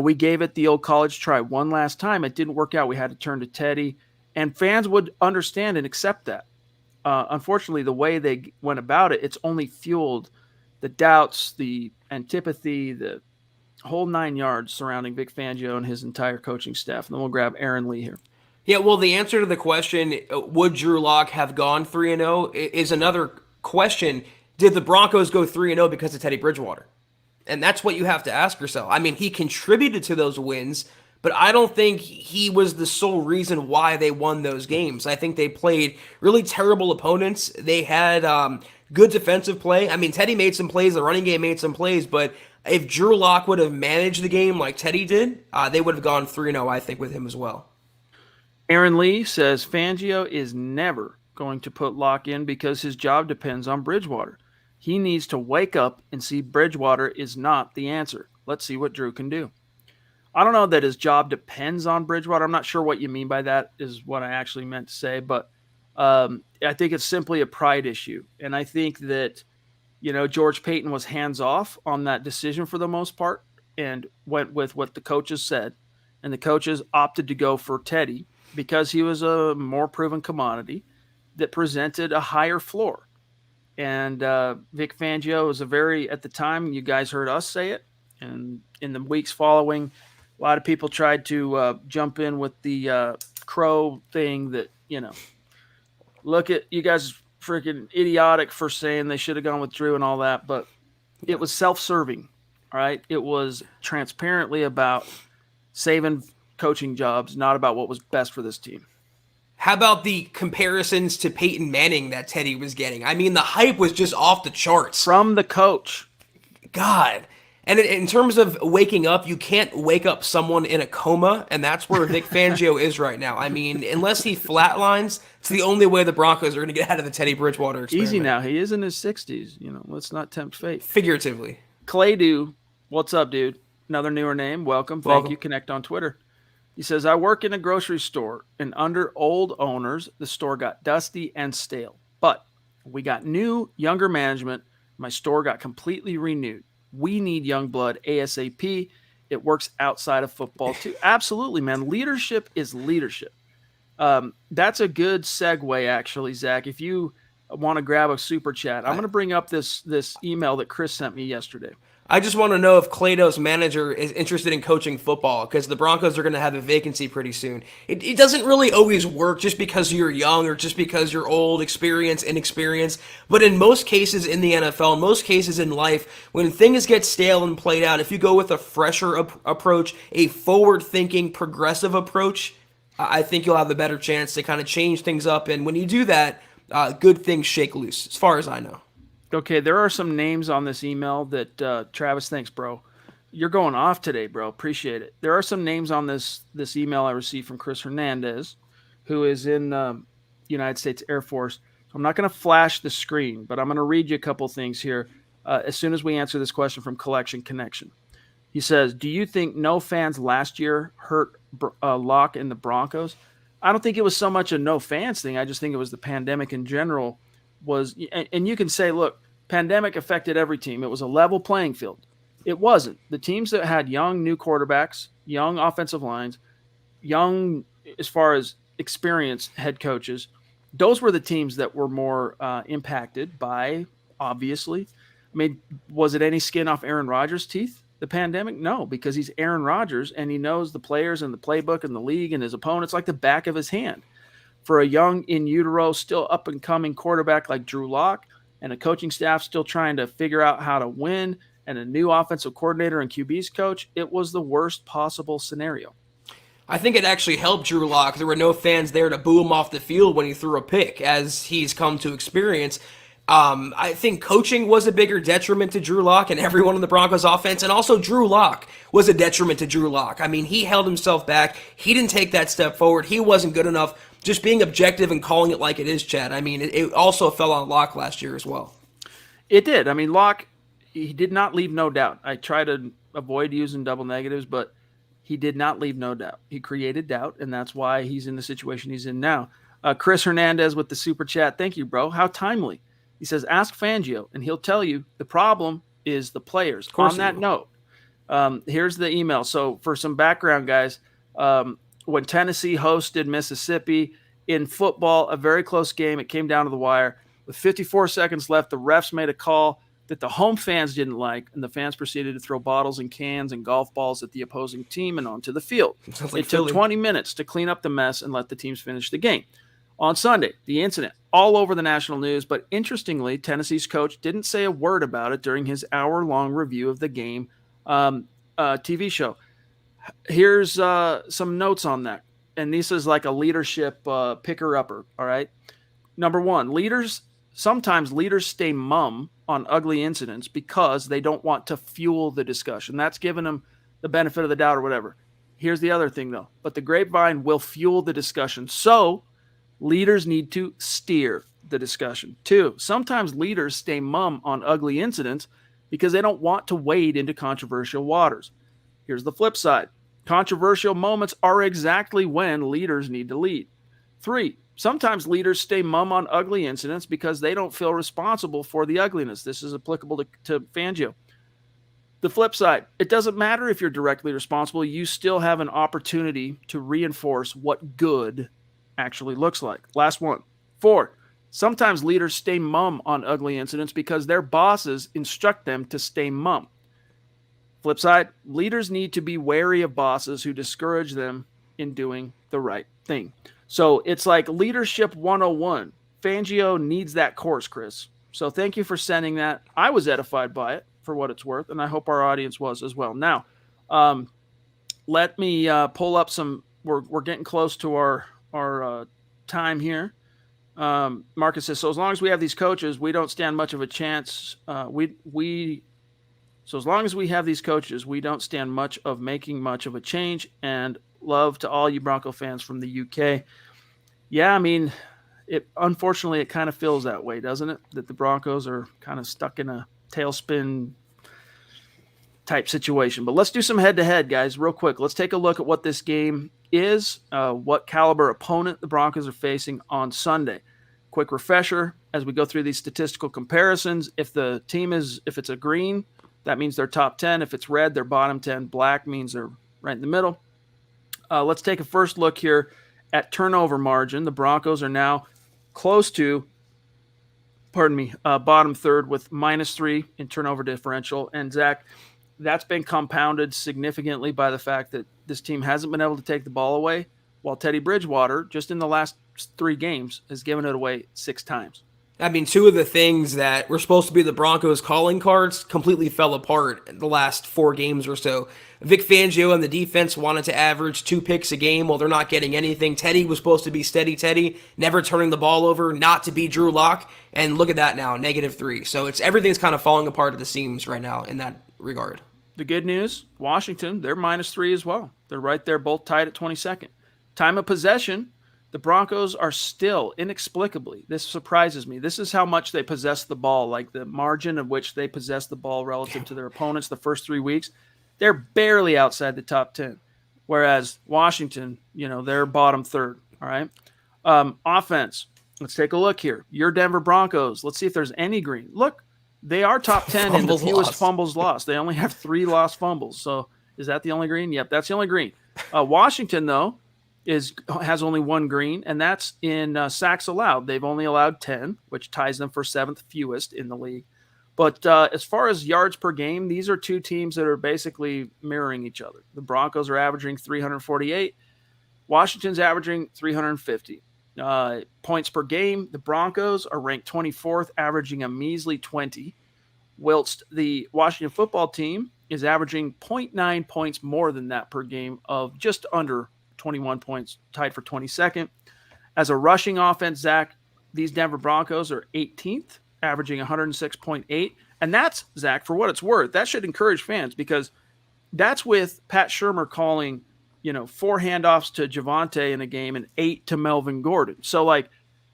we gave it the old college try one last time. It didn't work out. We had to turn to Teddy. and fans would understand and accept that. Unfortunately, the way they went about it, it's only fueled the doubts, the antipathy, the whole 9 yards surrounding Vic Fangio and his entire coaching staff. And then we'll grab Aaron Lee here. Yeah, well, the answer to the question, would Drew Lock have gone 3-0, is another question. Did the Broncos go 3-0 because of Teddy Bridgewater? And that's what you have to ask yourself. I mean, he contributed to those wins, but I don't think he was the sole reason why they won those games. I think they played really terrible opponents. They had good defensive play. I mean, Teddy made some plays. The running game made some plays, but if Drew Lock would have managed the game like Teddy did, they would have gone 3-0, I think, with him as well. Aaron Lee says Fangio is never going to put Locke in because his job depends on Bridgewater. He needs to wake up and see Bridgewater is not the answer. Let's see what Drew can do. I don't know that his job depends on Bridgewater. I'm not sure what you mean by that is what I actually meant to say, but I think it's simply a pride issue. And I think that, George Payton was hands off on that decision for the most part and went with what the coaches said. And the coaches opted to go for Teddy because he was a more proven commodity that presented a higher floor. And Vic Fangio was at the time, you guys heard us say it, and in the weeks following, a lot of people tried to jump in with the crow thing that, look at you guys freaking idiotic for saying they should have gone with Drew and all that, but it was self-serving, right? It was transparently about saving coaching jobs, not about what was best for this team. How about the comparisons to Peyton Manning that Teddy was getting? I mean, the hype was just off the charts. From the coach. God. And in terms of waking up, you can't wake up someone in a coma, and that's where Vic Fangio is right now. I mean, unless he flatlines, it's the only way the Broncos are going to get out of the Teddy Bridgewater experiment. Easy now. He is in his 60s. Let's not tempt fate. Figuratively. Claydew, what's up, dude? Another newer name. Welcome. Thank you. Connect on Twitter. He says, I work in a grocery store, and under old owners, the store got dusty and stale. But we got new, younger management. My store got completely renewed. We need young blood ASAP. It works outside of football, too. Absolutely, man. Leadership is leadership. That's a good segue, actually, Zach. If you want to grab a super chat, I'm going to bring up this email that Chris sent me yesterday. I just want to know if Claydo's manager is interested in coaching football because the Broncos are going to have a vacancy pretty soon. It doesn't really always work just because you're young or just because you're old, inexperienced. But in most cases in the NFL, in most cases in life, when things get stale and played out, if you go with a fresher approach, a forward-thinking, progressive approach, I think you'll have a better chance to kind of change things up. And when you do that, good things shake loose, as far as I know. Okay, there are some names on this email that Travis, thanks, bro. You're going off today, bro. Appreciate it. There are some names on this email I received from Chris Hernandez, who is in United States Air Force. I'm not going to flash the screen, but I'm going to read you a couple things here as soon as we answer this question from Collection Connection. He says, do you think no fans last year hurt Locke and the Broncos? I don't think it was so much a no fans thing. I just think it was the pandemic in general was, and you can say, look, pandemic affected every team. It was a level playing field. It wasn't. The teams that had young new quarterbacks, young offensive lines, young as far as experienced head coaches, those were the teams that were more impacted by, obviously. I mean, was it any skin off Aaron Rodgers' teeth, the pandemic? No, because he's Aaron Rodgers and he knows the players and the playbook and the league and his opponents like the back of his hand. For a young in utero, still up and coming quarterback like Drew Lock and a coaching staff still trying to figure out how to win and a new offensive coordinator and QB's coach, it was the worst possible scenario. I think it actually helped Drew Lock. There were no fans there to boo him off the field when he threw a pick, as he's come to experience. I think coaching was a bigger detriment to Drew Lock and everyone in the Broncos offense, and also Drew Lock was a detriment to Drew Lock. I mean, he held himself back. He didn't take that step forward. He wasn't good enough. Just being objective and calling it like it is, Chad. I mean, it also fell on Lock last year as well. It did. I mean, Lock, he did not leave no doubt. I try to avoid using double negatives, but he did not leave no doubt. He created doubt, and that's why he's in the situation he's in now. Chris Hernandez with the super chat. Thank you, bro. How timely. He says, ask Fangio, and he'll tell you the problem is the players. On that note, here's the email. So for some background, guys, when Tennessee hosted Mississippi. In football, a very close game. It came down to the wire. With 54 seconds left, the refs made a call that the home fans didn't like, and the fans proceeded to throw bottles and cans and golf balls at the opposing team and onto the field. Like it took 20 minutes to clean up the mess and let the teams finish the game. On Sunday, the incident all over the national news, but interestingly, Tennessee's coach didn't say a word about it during his hour-long review of the game TV show. Here's some notes on that. And this is like a leadership picker-upper, all right? Number one, sometimes leaders stay mum on ugly incidents because they don't want to fuel the discussion. That's giving them the benefit of the doubt or whatever. Here's the other thing, though. But the grapevine will fuel the discussion. So leaders need to steer the discussion. 2, sometimes leaders stay mum on ugly incidents because they don't want to wade into controversial waters. Here's the flip side. Controversial moments are exactly when leaders need to lead. 3, sometimes leaders stay mum on ugly incidents because they don't feel responsible for the ugliness. This is applicable to Fangio. The flip side, it doesn't matter if you're directly responsible. You still have an opportunity to reinforce what good actually looks like. Last one. 4, sometimes leaders stay mum on ugly incidents because their bosses instruct them to stay mum. Flip side, leaders need to be wary of bosses who discourage them in doing the right thing. So it's like leadership 101. Fangio needs that course, Chris. So thank you for sending that. I was edified by it for what it's worth, and I hope our audience was as well. Now, let me pull up some. We're getting close to our time here. Marcus says, so as long as we have these coaches, we don't stand much of a chance. So as long as we have these coaches, we don't stand much of making much of a change. And love to all you Bronco fans from the UK. Yeah, I mean, unfortunately, it kind of feels that way, doesn't it? That the Broncos are kind of stuck in a tailspin type situation. But let's do some head-to-head, guys, real quick. Let's take a look at what this game is, what caliber opponent the Broncos are facing on Sunday. Quick refresher as we go through these statistical comparisons. If it's a green, that means they're top 10. If it's red, they're bottom 10. Black means they're right in the middle. Let's take a first look here at turnover margin. The Broncos are now close to, bottom third with -3 in turnover differential. And Zach, that's been compounded significantly by the fact that this team hasn't been able to take the ball away, while Teddy Bridgewater, just in the last 3 games, has given it away 6 times. I mean, 2 of the things that were supposed to be the Broncos' calling cards completely fell apart in the last 4 games or so. Vic Fangio and the defense wanted to average 2 picks a game while they're not getting anything. Teddy was supposed to be steady Teddy, never turning the ball over, not to be Drew Lock, and look at that now, -3. So everything's kind of falling apart at the seams right now in that regard. The good news, Washington, they're -3 as well. They're right there, both tied at 22nd. Time of possession, the Broncos are still, inexplicably, this surprises me. This is how much they possess the ball, like the margin of which they possess the ball relative to their opponents the first 3 weeks. They're barely outside the top 10, whereas Washington, they're bottom third, all right? Offense, let's take a look here. Your Denver Broncos, let's see if there's any green. Look, they are top 10 in the fewest fumbles lost. They only have 3 lost fumbles. So is that the only green? Yep, that's the only green. Washington, though, has only 1 green, and that's in sacks allowed. They've only allowed 10, which ties them for 7th fewest in the league. But as far as yards per game, these are 2 teams that are basically mirroring each other. The Broncos are averaging 348. Washington's averaging 350. Points per game, the Broncos are ranked 24th, averaging a measly 20, whilst the Washington football team is averaging 0.9 points more than that per game of just under 21 points, tied for 22nd. As a rushing offense, Zach, these Denver Broncos are 18th, averaging 106.8. And that's, Zach, for what it's worth, that should encourage fans because that's with Pat Shurmur calling, 4 handoffs to Javonte in a game and 8 to Melvin Gordon. So,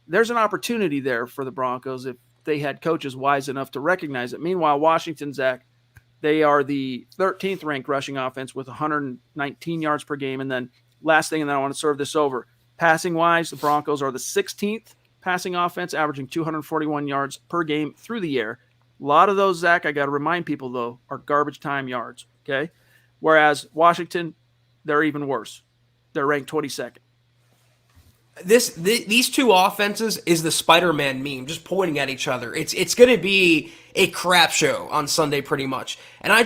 there's an opportunity there for the Broncos if they had coaches wise enough to recognize it. Meanwhile, Washington, Zach, they are the 13th ranked rushing offense with 119 yards per game. And then last thing, and then I want to serve this over. Passing-wise, the Broncos are the 16th passing offense, averaging 241 yards per game through the air. A lot of those, Zach, I got to remind people, though, are garbage time yards, okay? Whereas Washington, they're even worse. They're ranked 22nd. These two offenses is the Spider-Man meme, just pointing at each other. It's going to be a crap show on Sunday, pretty much. And I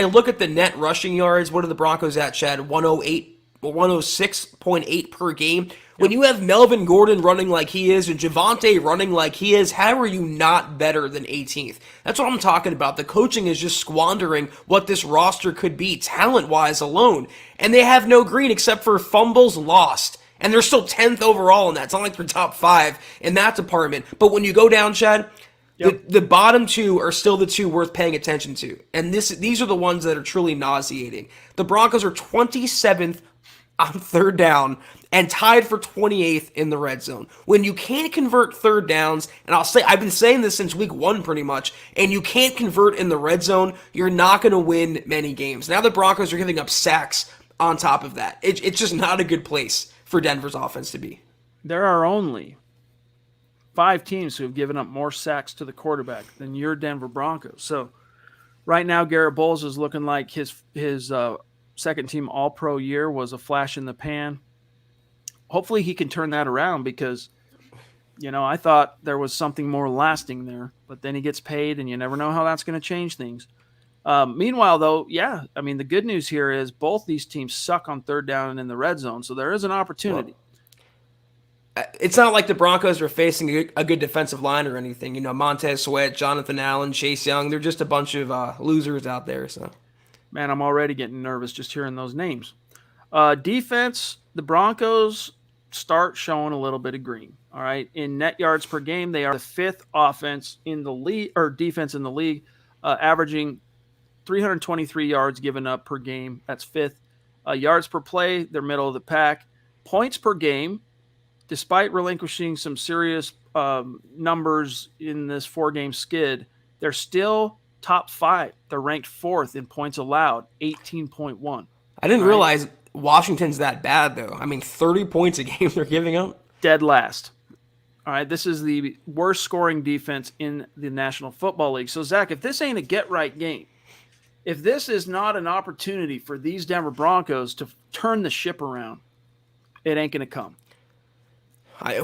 look at the net rushing yards. What are the Broncos at, Chad? 108 or 106.8 per game. When you have Melvin Gordon running like he is and Javonte running like he is, how are you not better than 18th? That's what I'm talking about. The coaching is just squandering what this roster could be talent-wise alone. And they have no green except for fumbles lost. And they're still 10th overall in that. It's not like they're top 5 in that department. But when you go down, Chad, the bottom two are still the two worth paying attention to. And these are the ones that are truly nauseating. The Broncos are 27th on third down and tied for 28th in the red zone. When you can't convert third downs, and I've been saying this since week 1 pretty much, and you can't convert in the red zone, you're not going to win many games. Now the Broncos are giving up sacks on top of that. It's just not a good place for Denver's offense to be. There are only 5 teams who have given up more sacks to the quarterback than your Denver Broncos. So right now, Garrett Bowles is looking like his second-team All-Pro year was a flash in the pan. Hopefully he can turn that around because, I thought there was something more lasting there. But then he gets paid, and you never know how that's going to change things. Meanwhile, though, the good news here is both these teams suck on third down and in the red zone, so there is an opportunity. Well, it's not like the Broncos are facing a good defensive line or anything. Montez Sweat, Jonathan Allen, Chase Young, they're just a bunch of losers out there. So, man, I'm already getting nervous just hearing those names. Defense, the Broncos start showing a little bit of green. All right, in net yards per game, they are the 5th offense in the league or defense in the league, averaging 323 yards given up per game. That's 5th. Yards per play, they're middle of the pack. Points per game, despite relinquishing some serious numbers in this 4-game skid, they're still top 5. They're ranked 4th in points allowed, 18.1. I didn't realize Washington's that bad, though. 30 points a game they're giving up. Dead last. All right, this is the worst scoring defense in the National Football League. So, Zach, if this ain't a get-right game, if this is not an opportunity for these Denver Broncos to turn the ship around, it ain't going to come.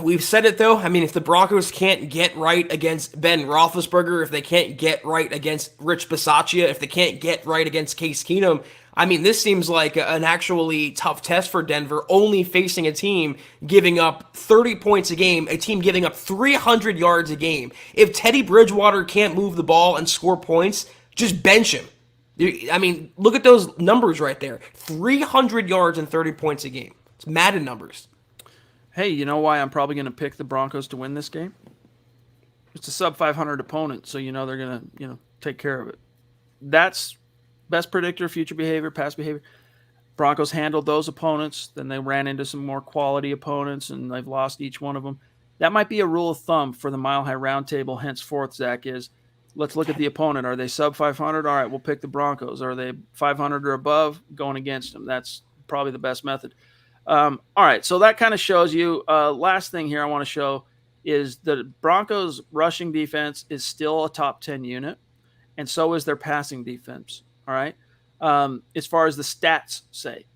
We've said it, though. If the Broncos can't get right against Ben Roethlisberger, if they can't get right against Rich Bisaccia, if they can't get right against Case Keenum, this seems like an actually tough test for Denver, only facing a team giving up 30 points a game, a team giving up 300 yards a game. If Teddy Bridgewater can't move the ball and score points, just bench him. Look at those numbers right there. 300 yards and 30 points a game. It's Madden numbers. Hey, you know why I'm probably going to pick the Broncos to win this game? It's a sub-500 opponent, so they're going to, take care of it. That's best predictor of future behavior, past behavior. Broncos handled those opponents. Then they ran into some more quality opponents, and they've lost each one of them. That might be a rule of thumb for the Mile High Roundtable henceforth, Zach, is let's look at the opponent. Are they sub-500? All right, we'll pick the Broncos. Are they 500 or above? Going against them. That's probably the best method. All right, so that kind of shows you. Last thing here I want to show is the Broncos' rushing defense is still a top 10 unit, and so is their passing defense. All right, as far as the stats say.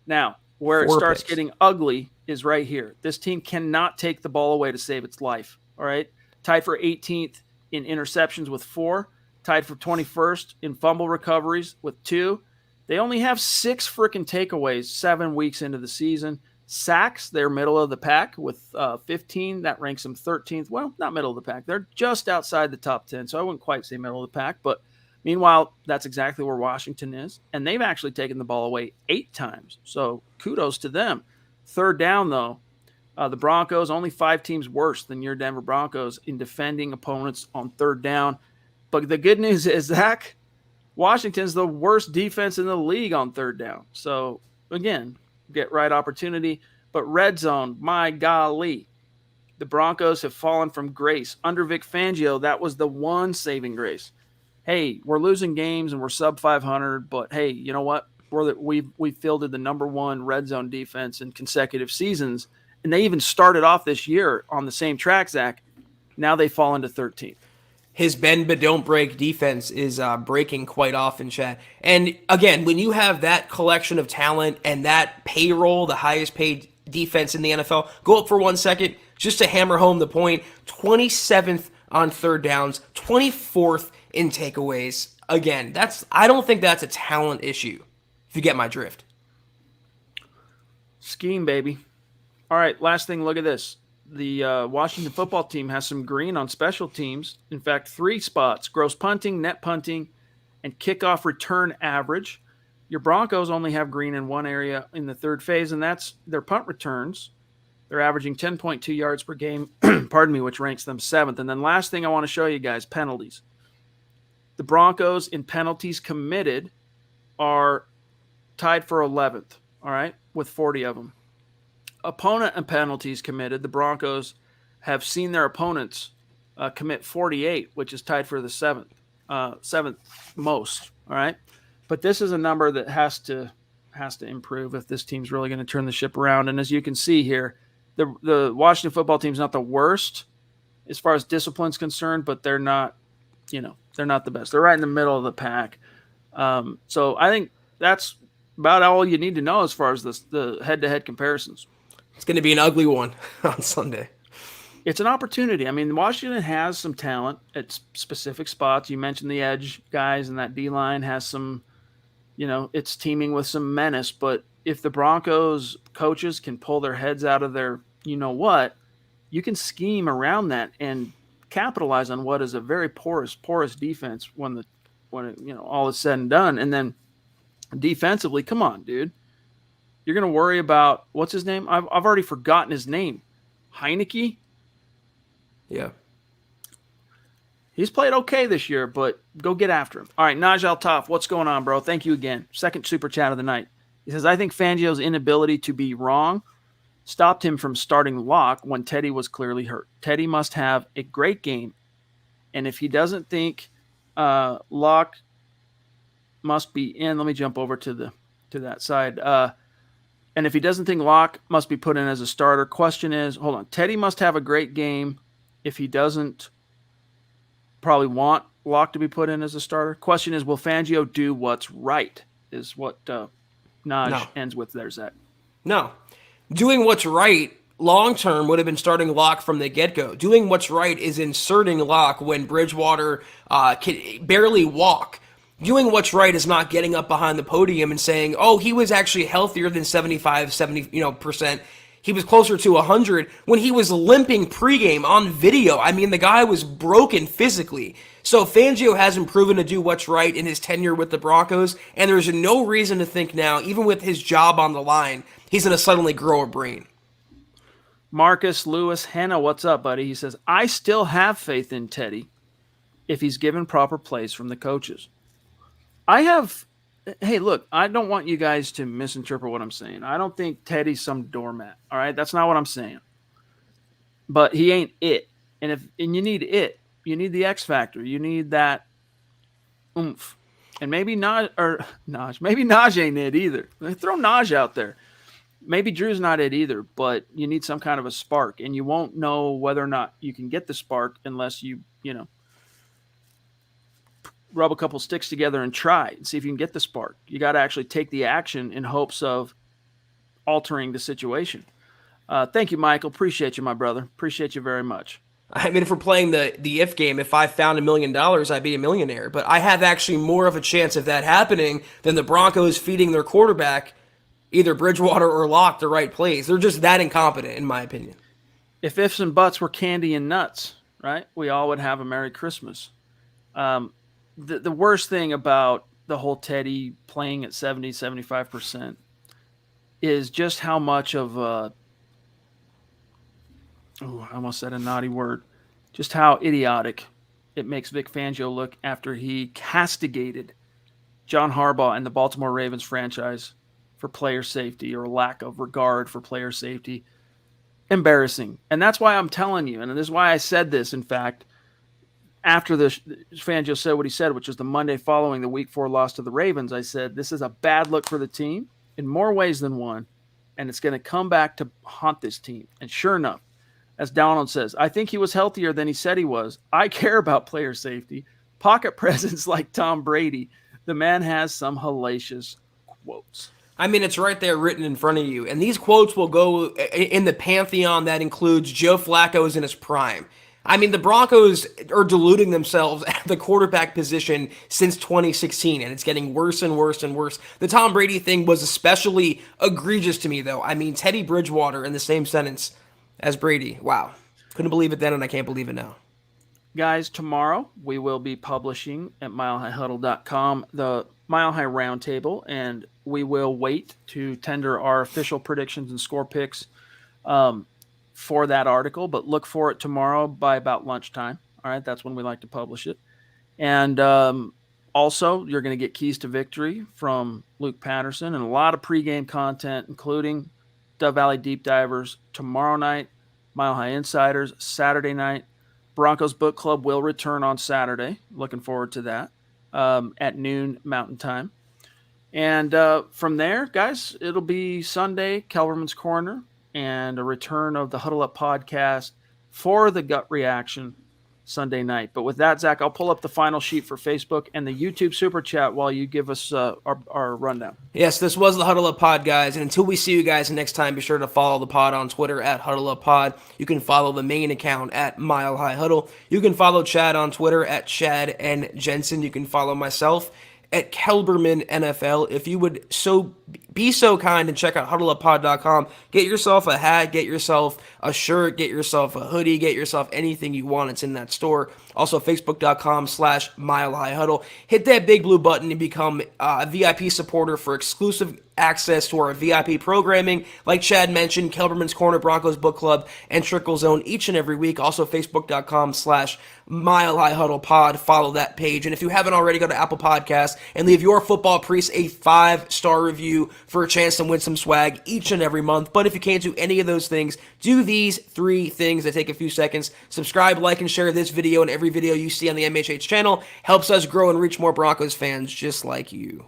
Now, where it starts getting ugly is right here. This team cannot take the ball away to save its life. All right, tied for 18th in interceptions with 4, tied for 21st in fumble recoveries with 2. They only have 6 freaking takeaways 7 weeks into the season. Sacks, they're middle of the pack with 15. That ranks them 13th. Well, not middle of the pack. They're just outside the top 10, so I wouldn't quite say middle of the pack. But meanwhile, that's exactly where Washington is. And they've actually taken the ball away 8 times. So kudos to them. Third down, though, the Broncos, only 5 teams worse than your Denver Broncos in defending opponents on third down. But the good news is, Zach, Washington's the worst defense in the league on third down. So, again, get right opportunity. But red zone, my golly, the Broncos have fallen from grace. Under Vic Fangio, that was the one saving grace. Hey, we're losing games and we're sub 500, but hey, you know what? We've fielded the number 1 red zone defense in consecutive seasons, and they even started off this year on the same track, Zach. Now they fall into 13th. His bend but don't break defense is breaking quite often, Chad. And again, when you have that collection of talent and that payroll, the highest paid defense in the NFL, go up for 1 second just to hammer home the point. 27th on third downs, 24th in takeaways. Again, I don't think that's a talent issue, if you get my drift. Scheme, baby. All right, last thing, look at this. The Washington football team has some green on special teams. In fact, 3 spots: gross punting, net punting, and kickoff return average. Your Broncos only have green in one area in the third phase, and that's their punt returns. They're averaging 10.2 yards per game, pardon me, which ranks them 7th. And then last thing I want to show you guys, penalties. The Broncos in penalties committed are tied for 11th, all right, with 40 of them. Opponent and penalties committed, the Broncos have seen their opponents commit 48, which is tied for the seventh most. All right, but this is a number that has to improve if this team's really going to turn the ship around. And as you can see here, the Washington football team's not the worst as far as discipline's concerned, but they're not the best. They're right in the middle of the pack. So I think that's about all you need to know as far as the head-to-head comparisons. It's going to be an ugly one on Sunday. It's an opportunity. I mean, Washington has some talent at specific spots. You mentioned the edge guys, and that D-line has some, it's teaming with some menace. But if the Broncos coaches can pull their heads out of their you-know-what, you can scheme around that and capitalize on what is a very porous defense when all is said and done. And then defensively, come on, dude. You're going to worry about, what's his name? I've already forgotten his name. Heineke? Yeah. He's played okay this year, but go get after him. All right, Naj Altaf, what's going on, bro? Thank you again. Second super chat of the night. He says, I think Fangio's inability to be wrong stopped him from starting Locke when Teddy was clearly hurt. Teddy must have a great game, and if he doesn't think Locke must be in, let me jump over to that side. And if he doesn't think Locke must be put in as a starter, question is, hold on, Teddy must have a great game if he doesn't probably want Locke to be put in as a starter. Question is, will Fangio do what's right? Is what Naj ends with there, Zach. No. Doing what's right long-term would have been starting Locke from the get-go. Doing what's right is inserting Locke when Bridgewater can barely walk. Doing what's right is not getting up behind the podium and saying, oh, he was actually healthier than 70%. He was closer to 100 when he was limping pregame on video. I mean, the guy was broken physically. So Fangio hasn't proven to do what's right in his tenure with the Broncos, and there's no reason to think now, even with his job on the line, he's going to suddenly grow a brain. Marcus Lewis Henna, what's up, buddy? He says, I still have faith in Teddy if he's given proper plays from the coaches. Hey, look, I don't want you guys to misinterpret what I'm saying. I don't think Teddy's some doormat, all right? That's not what I'm saying. But he ain't it. And you need it. You need the X factor. You need that oomph. And maybe Naj ain't it either. Throw Naj out there. Maybe Drew's not it either, but you need some kind of a spark. And you won't know whether or not you can get the spark unless you rub a couple sticks together and try and see if you can get the spark. You got to actually take the action in hopes of altering the situation. Thank you, Michael. Appreciate you, my brother. Appreciate you very much. I mean, if we're playing the if game, if I found $1 million, I'd be a millionaire. But I have actually more of a chance of that happening than the Broncos feeding their quarterback, either Bridgewater or Locke, the right plays. They're just that incompetent, in my opinion. If ifs and buts were candy and nuts, right, we all would have a Merry Christmas. The worst thing about the whole Teddy playing at 70, 75% is just how much of I almost said a naughty word, just how idiotic it makes Vic Fangio look after he castigated John Harbaugh and the Baltimore Ravens franchise for player safety or lack of regard for player safety. Embarrassing. And that's why I'm telling you, and this is why I said this, in fact, after Fangio said what he said, which was the Monday following the Week 4 loss to the Ravens, I said, this is a bad look for the team in more ways than one, and it's going to come back to haunt this team. And sure enough, As Donald says, I think he was healthier than he said he was. I care about player safety. Pocket presence like Tom Brady. The man has some hellacious quotes. I mean, it's right there written in front of you. And these quotes will go in the pantheon that includes Joe Flacco's in his prime. I mean, the Broncos are deluding themselves at the quarterback position since 2016, and it's getting worse and worse and worse. The Tom Brady thing was especially egregious to me, though. I mean, Teddy Bridgewater in the same sentence as Brady. Wow. Couldn't believe it then, and I can't believe it now. Guys, tomorrow we will be publishing at milehighhuddle.com the Mile High Roundtable, and we will wait to tender our official predictions and score picks for that article, but look for it tomorrow by about lunchtime. All right, that's when we like to publish it. And also, you're going to get Keys to Victory from Luke Patterson and a lot of pregame content, including Dove Valley Deep Divers tomorrow night, Mile High Insiders Saturday night. Broncos Book Club will return on Saturday. Looking forward to that at noon Mountain Time. And from there, guys, it'll be Sunday, Kelberman's Corner, and a return of the Huddle Up podcast for the gut reaction Sunday night. But with that, Zach, I'll pull up the final sheet for Facebook and the YouTube Super Chat while you give us our rundown. Yes, this was the Huddle Up Pod, guys. And until we see you guys next time, be sure to follow the pod on Twitter at Huddle Up Pod. You can follow the main account at Mile High Huddle. You can follow Chad on Twitter at Chad and Jensen. You can follow myself at Kelberman NFL. If you would be so kind and check out huddleuppod.com, get yourself a hat, get yourself a shirt, get yourself a hoodie, get yourself anything you want. It's in that store. Also, facebook.com/milehighhuddle. Hit that big blue button and become a VIP supporter for exclusive access to our VIP programming. Like Chad mentioned, Kelberman's Corner, Broncos Book Club, and Trickle Zone each and every week. Also, facebook.com/milehighhuddlepod. Follow that page. And if you haven't already, go to Apple Podcasts and leave your football priest a 5-star review for a chance to win some swag each and every month. But if you can't do any of those things, do these 3 things that take a few seconds. Subscribe, like, and share this video and every video you see on the MHH channel. Helps us grow and reach more Broncos fans just like you.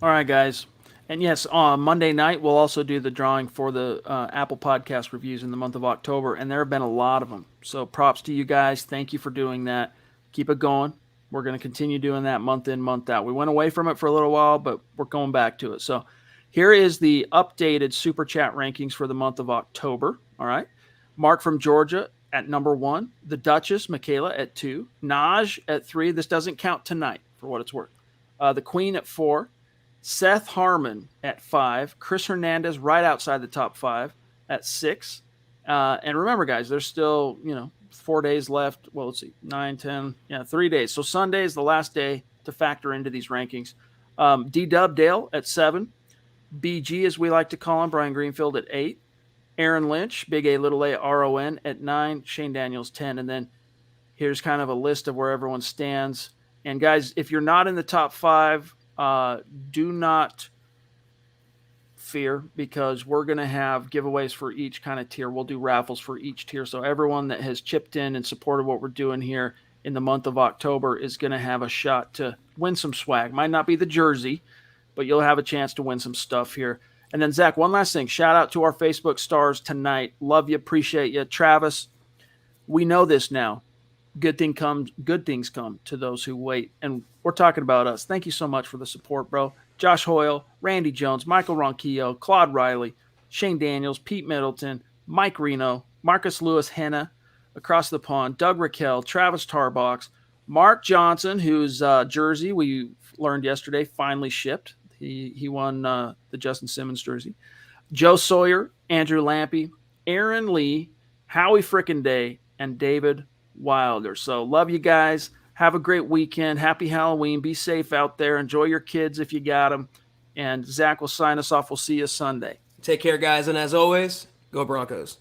All right, guys. And yes, on Monday night, we'll also do the drawing for the Apple Podcast reviews in the month of October, and there have been a lot of them. So props to you guys. Thank you for doing that. Keep it going. We're going to continue doing that month in, month out. We went away from it for a little while, but we're going back to it. So here is the updated Super Chat rankings for the month of October. All right. Mark from Georgia at number 1. The Duchess, Michaela, at 2. Naj at 3. This doesn't count tonight, for what it's worth. The Queen at 4. Seth Harmon at 5. Chris Hernandez right outside the top 5 at 6. And remember, guys, there's still, 4 days left. Well, let's see, 9, 10, 3 days. So Sunday is the last day to factor into these rankings. D-Dub Dale at 7. BG, as we like to call him, Brian Greenfield at 8. Aaron Lynch, big A, little a, R-O-N at 9. Shane Daniels, 10. And then here's kind of a list of where everyone stands. And, guys, if you're not in the top 5, do not fear, because we're going to have giveaways for each kind of tier. We'll do raffles for each tier. So everyone that has chipped in and supported what we're doing here in the month of October is going to have a shot to win some swag. Might not be the jersey, but you'll have a chance to win some stuff here. And then, Zach, one last thing. Shout out to our Facebook stars tonight. Love you. Appreciate you. Travis, we know this now. Good things come to those who wait. And we're talking about us. Thank you so much for the support, bro. Josh Hoyle, Randy Jones, Michael Ronquillo, Claude Riley, Shane Daniels, Pete Middleton, Mike Reno, Marcus Lewis Henna, across the pond, Doug Raquel, Travis Tarbox, Mark Johnson, whose jersey we learned yesterday finally shipped. He won the Justin Simmons jersey. Joe Sawyer, Andrew Lampy, Aaron Lee, Howie Frickin' Day, and David Wilder. So love you guys. Have a great weekend. Happy Halloween. Be safe out there. Enjoy your kids if you got them. And Zach will sign us off. We'll see you Sunday. Take care, guys. And as always, go Broncos.